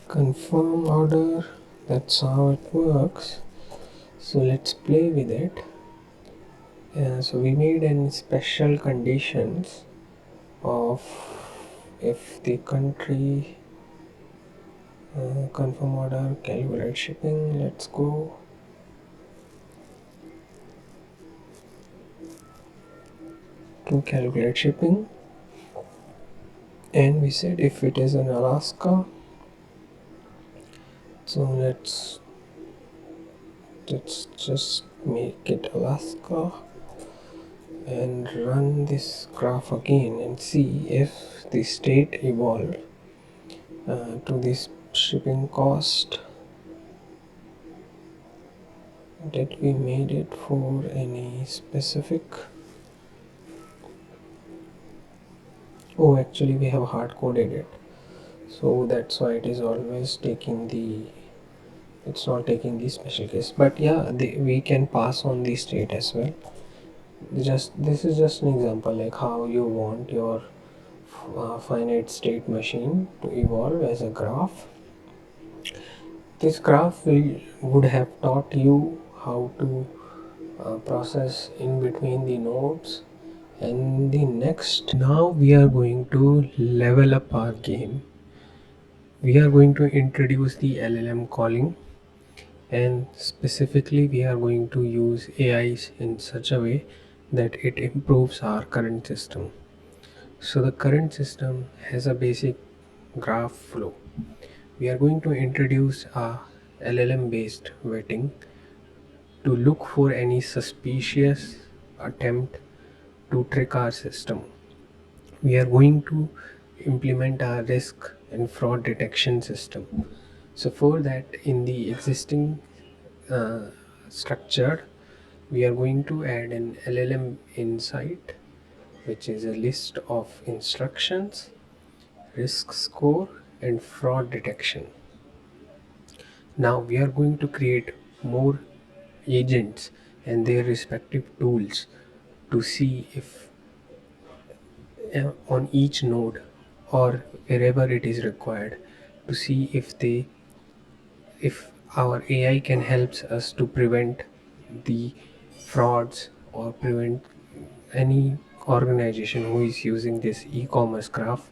Confirm order, that's how it works. So let's play with it. So we made any special conditions of if the country, confirm order, calculate shipping. Let's go. To calculate shipping, and we said if it is in Alaska, so let's just make it Alaska and run this graph again and see if the state evolved to this shipping cost. Did we made it for any specific? Oh, actually we have hard coded it, so that's why it is always taking the, it's not taking the special case. But yeah, we can pass on the state as well. This is just an example like how you want your finite state machine to evolve as a graph. This graph would have taught you how to process in between the nodes. And the next, now we are going to level up our game. We are going to introduce the LLM calling, and specifically we are going to use AIs in such a way that it improves our current system. So the current system has a basic graph flow. We are going to introduce a LLM based vetting to look for any suspicious attempt to trick our system. We are going to implement our risk and fraud detection system. So for that, in the existing structure, we are going to add an LLM insight, which is a list of instructions, risk score, and fraud detection. Now we are going to create more agents and their respective tools to see if on each node or wherever it is required, to see if our AI can help us to prevent the frauds or prevent any organization who is using this e-commerce graph.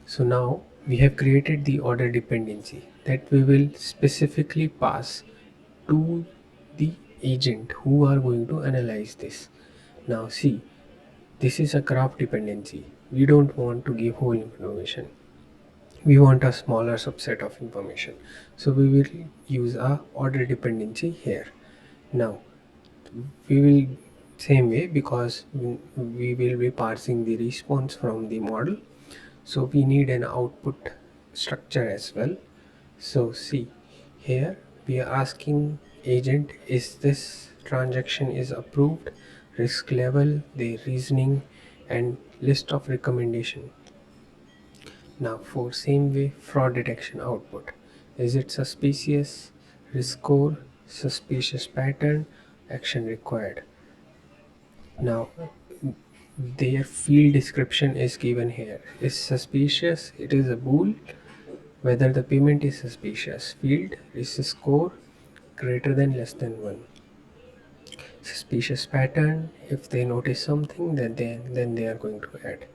So now we have created the order dependency that we will specifically pass to the agent who are going to analyze this. Now see, this is a graph dependency. We don't want to give whole information. we want a smaller subset of information, so we will use a order dependency here. Now we will same way, because we will be parsing the response from the model, so we need an output structure as well. So see, here we are asking agent, is this transaction is approved, risk level, the reasoning, and list of recommendation. Now for same way, fraud detection output, is it suspicious, risk score, suspicious pattern, action required. Now their field description is given here. Is suspicious, it is a bool, whether the payment is suspicious. Field is a score greater than less than 1. Suspicious pattern, if they notice something, then they are going to add.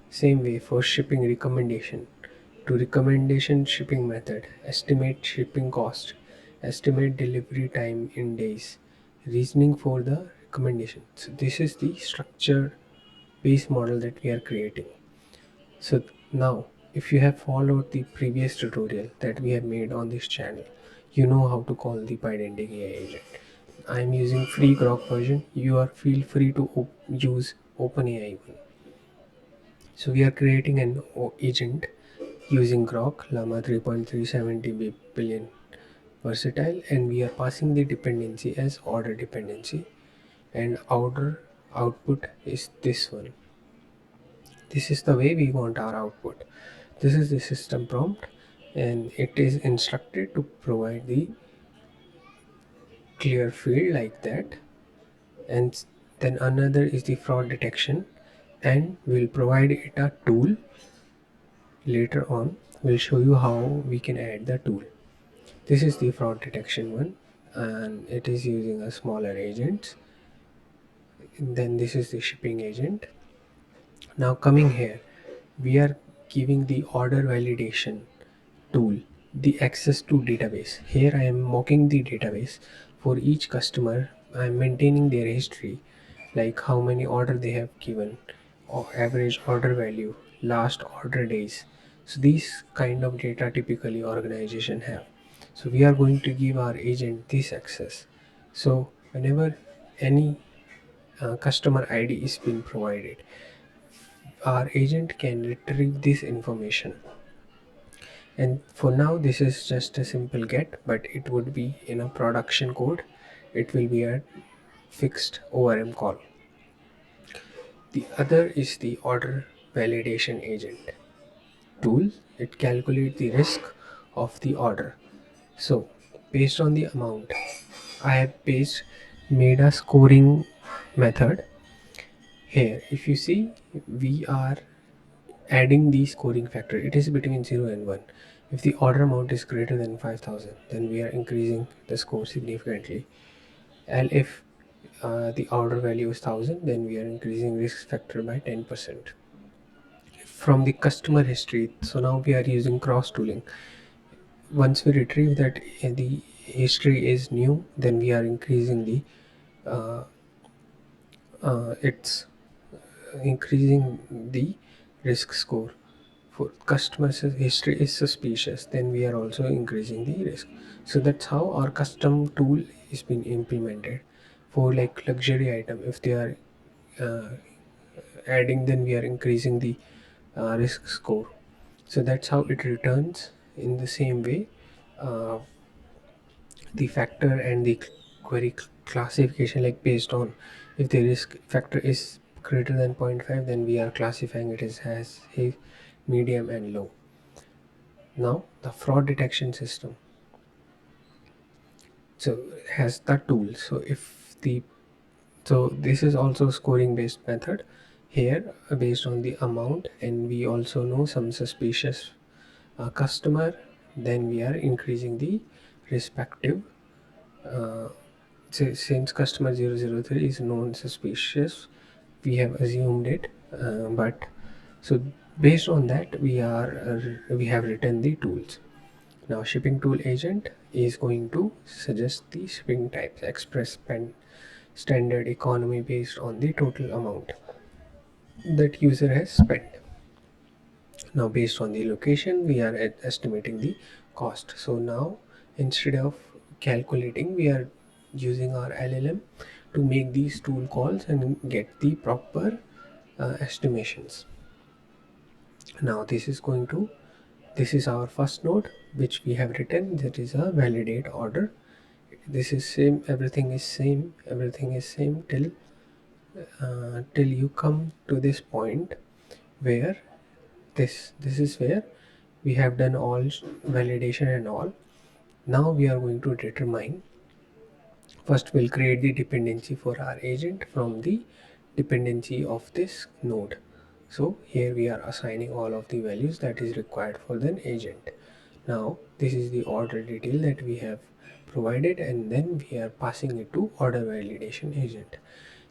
Same way for shipping recommendation. To recommendation shipping method, estimate shipping cost, estimate delivery time in days, reasoning for the recommendation. So this is the structure based model that we are creating. So now, if you have followed the previous tutorial that we have made on this channel, you know how to call the Pydantic AI agent. I am using free Grok version. You are feel free to use OpenAI one. So we are creating an agent using Grok Llama 3.370 billion versatile, and we are passing the dependency as order dependency, and order output is this one. This is the way we want our output. This is the system prompt, and it is instructed to provide the clear field like that. And then another is the fraud detection, and we'll provide it a tool. Later on we'll show you how we can add the tool. This is the fraud detection one, and it is using a smaller agent. Then this is the shipping agent. Now coming here, we are giving the order validation tool the access to database. Here I am mocking the database for each customer. I am maintaining their history, like how many order they have given, or average order value, last order days. So these kind of data typically organization have. So we are going to give our agent this access. So whenever any customer ID is being provided, our agent can retrieve this information. And for now this is just a simple get, but it would be in a production code. It will be a fixed ORM call. The other is the order validation agent tool. It calculates the risk of the order. So based on the amount, I have made a scoring method here. If you see, we are adding the scoring factor. It is between 0 and 1. If the order amount is greater than 5,000, then we are increasing the score significantly. And if the order value is 1,000, then we are increasing risk factor by 10%. From the customer history, so now we are using cross tooling. Once we retrieve that the history is new, then we are increasing the uh, it's increasing the risk score. For customer history is suspicious, then we are also increasing the risk. So that's how our custom tool is being implemented. For like luxury item, if they are uh, adding, then we are increasing the risk score. So that's how it returns. In the same way, uh, the factor and the query classification, like based on if the risk factor is greater than 0.5, then we are classifying it as a medium and low. Now the fraud detection system so has the tool. So if the so this is also scoring based method here, based on the amount, and we also know some suspicious customer, then we are increasing the respective uh, since customer 003 is known suspicious, we have assumed it, but so based on that we have written the tools. Now shipping tool agent is going to suggest the shipping types: express, pen, standard, economy, based on the total amount that user has spent. Now based on the location we are estimating the cost. So now instead of calculating, we are using our LLM to make these tool calls and get the proper estimations. Now this is our first node which we have written, that is a validate order. This is same, everything is same till you come to this point where this is where we have done all validation and all. Now we are going to determine, first we'll create the dependency for our agent from the dependency of this node. So here we are assigning all of the values that is required for the agent. Now this is the order detail that we have provided, and then we are passing it to order validation agent.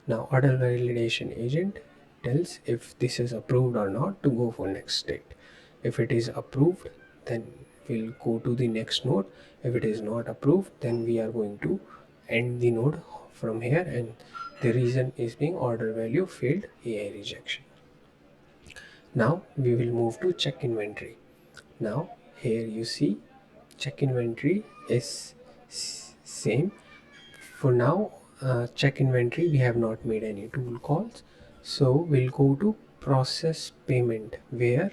Now order validation agent tells if this is approved or not to go for next state. If it is approved, then we'll go to the next node. If it is not approved, then we are going to end the node from here, and the reason is being order value failed AI rejection. Now we will move to check inventory. Now here you see check inventory is same. For now, check inventory we have not made any tool calls, so we'll go to process payment where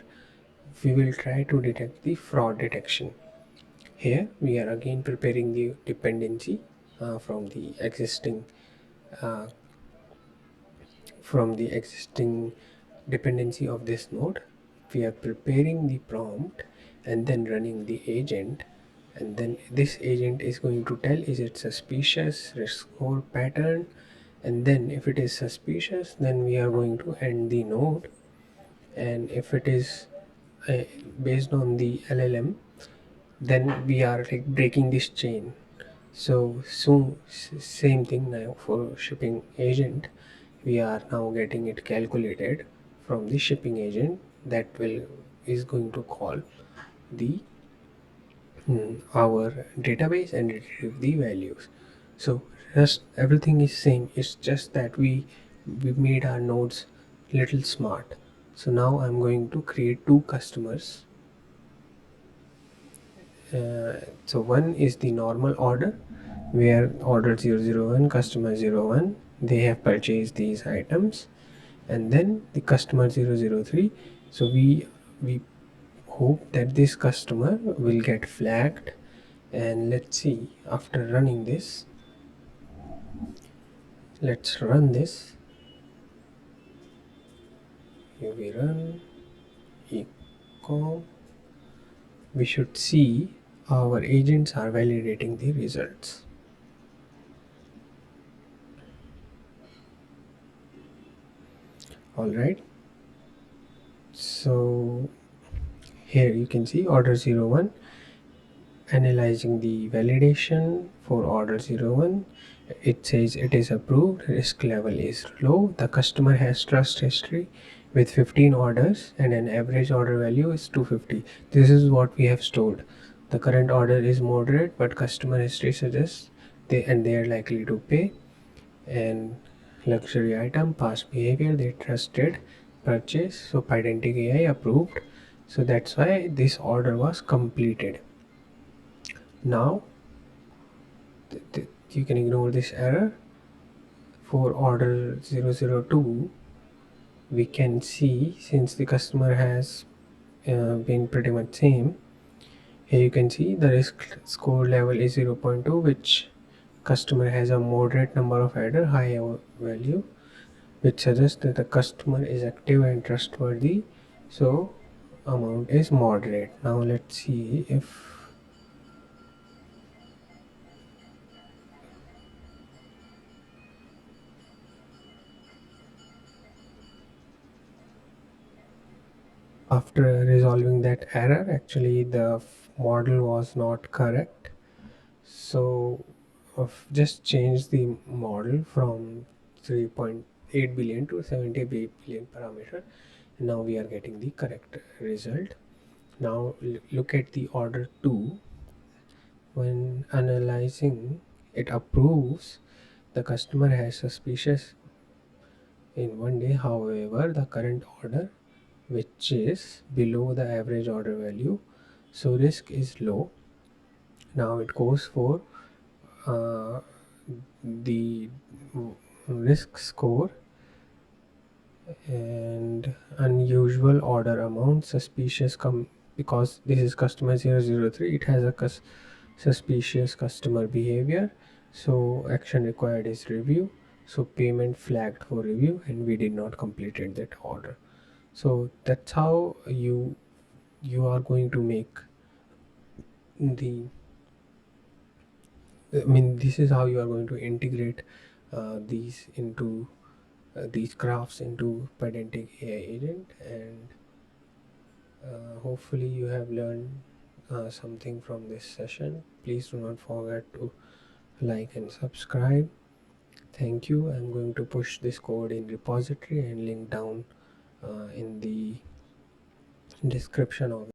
we will try to detect the fraud detection. Here we are again preparing the dependency from the existing uh, dependency of this node. We are preparing the prompt and then running the agent, and then this agent is going to tell is it suspicious, risk score, pattern, and then if it is suspicious, then we are going to end the node. And if it is based on the LLM, then we are like breaking this chain. So same thing now for shipping agent, we are now getting it calculated from the shipping agent that is going to call the our database and retrieve the values. So just everything is same, it's just that we made our nodes little smart. So now I'm going to create two customers. So one is the normal order where order 001 customer 01, they have purchased these items, and then the customer 003. So we hope that this customer will get flagged, and let's see, after running this, let's run this. Here we run ecom, we should see our agents are validating the results. All right, so here you can see order 01 analyzing the validation for order 01. It says it is approved, risk level is low, the customer has trust history with 15 orders and an average order value is 250. This is what we have stored. The current order is moderate, but customer history suggests they are likely to pay. And luxury item, past behavior, they trusted purchase, so Pydantic AI approved, so that's why this order was completed. Now you can ignore this error. For order 002, we can see since the customer has been pretty much same, here you can see the risk score level is 0.2, which customer has a moderate number of adder, high value, which suggests that the customer is active and trustworthy, so amount is moderate. Now let's see if after resolving that error, actually the model was not correct, so just change the model from 3.8 billion to 78 billion parameter, and now we are getting the correct result. Now look at the order 2. When analyzing, it approves the customer has suspicious in one day, however the current order which is below the average order value, so risk is low. Now it goes for the risk score and unusual order amount, suspicious because this is customer 003, it has a suspicious customer behavior, so action required is review, so payment flagged for review and we did not completed that order. So that's how you are going to make this is how you are going to integrate these into these graphs into Pydantic AI agent, and hopefully you have learned something from this session. Please do not forget to like and subscribe. Thank you. I'm going to push this code in repository and link down in the description of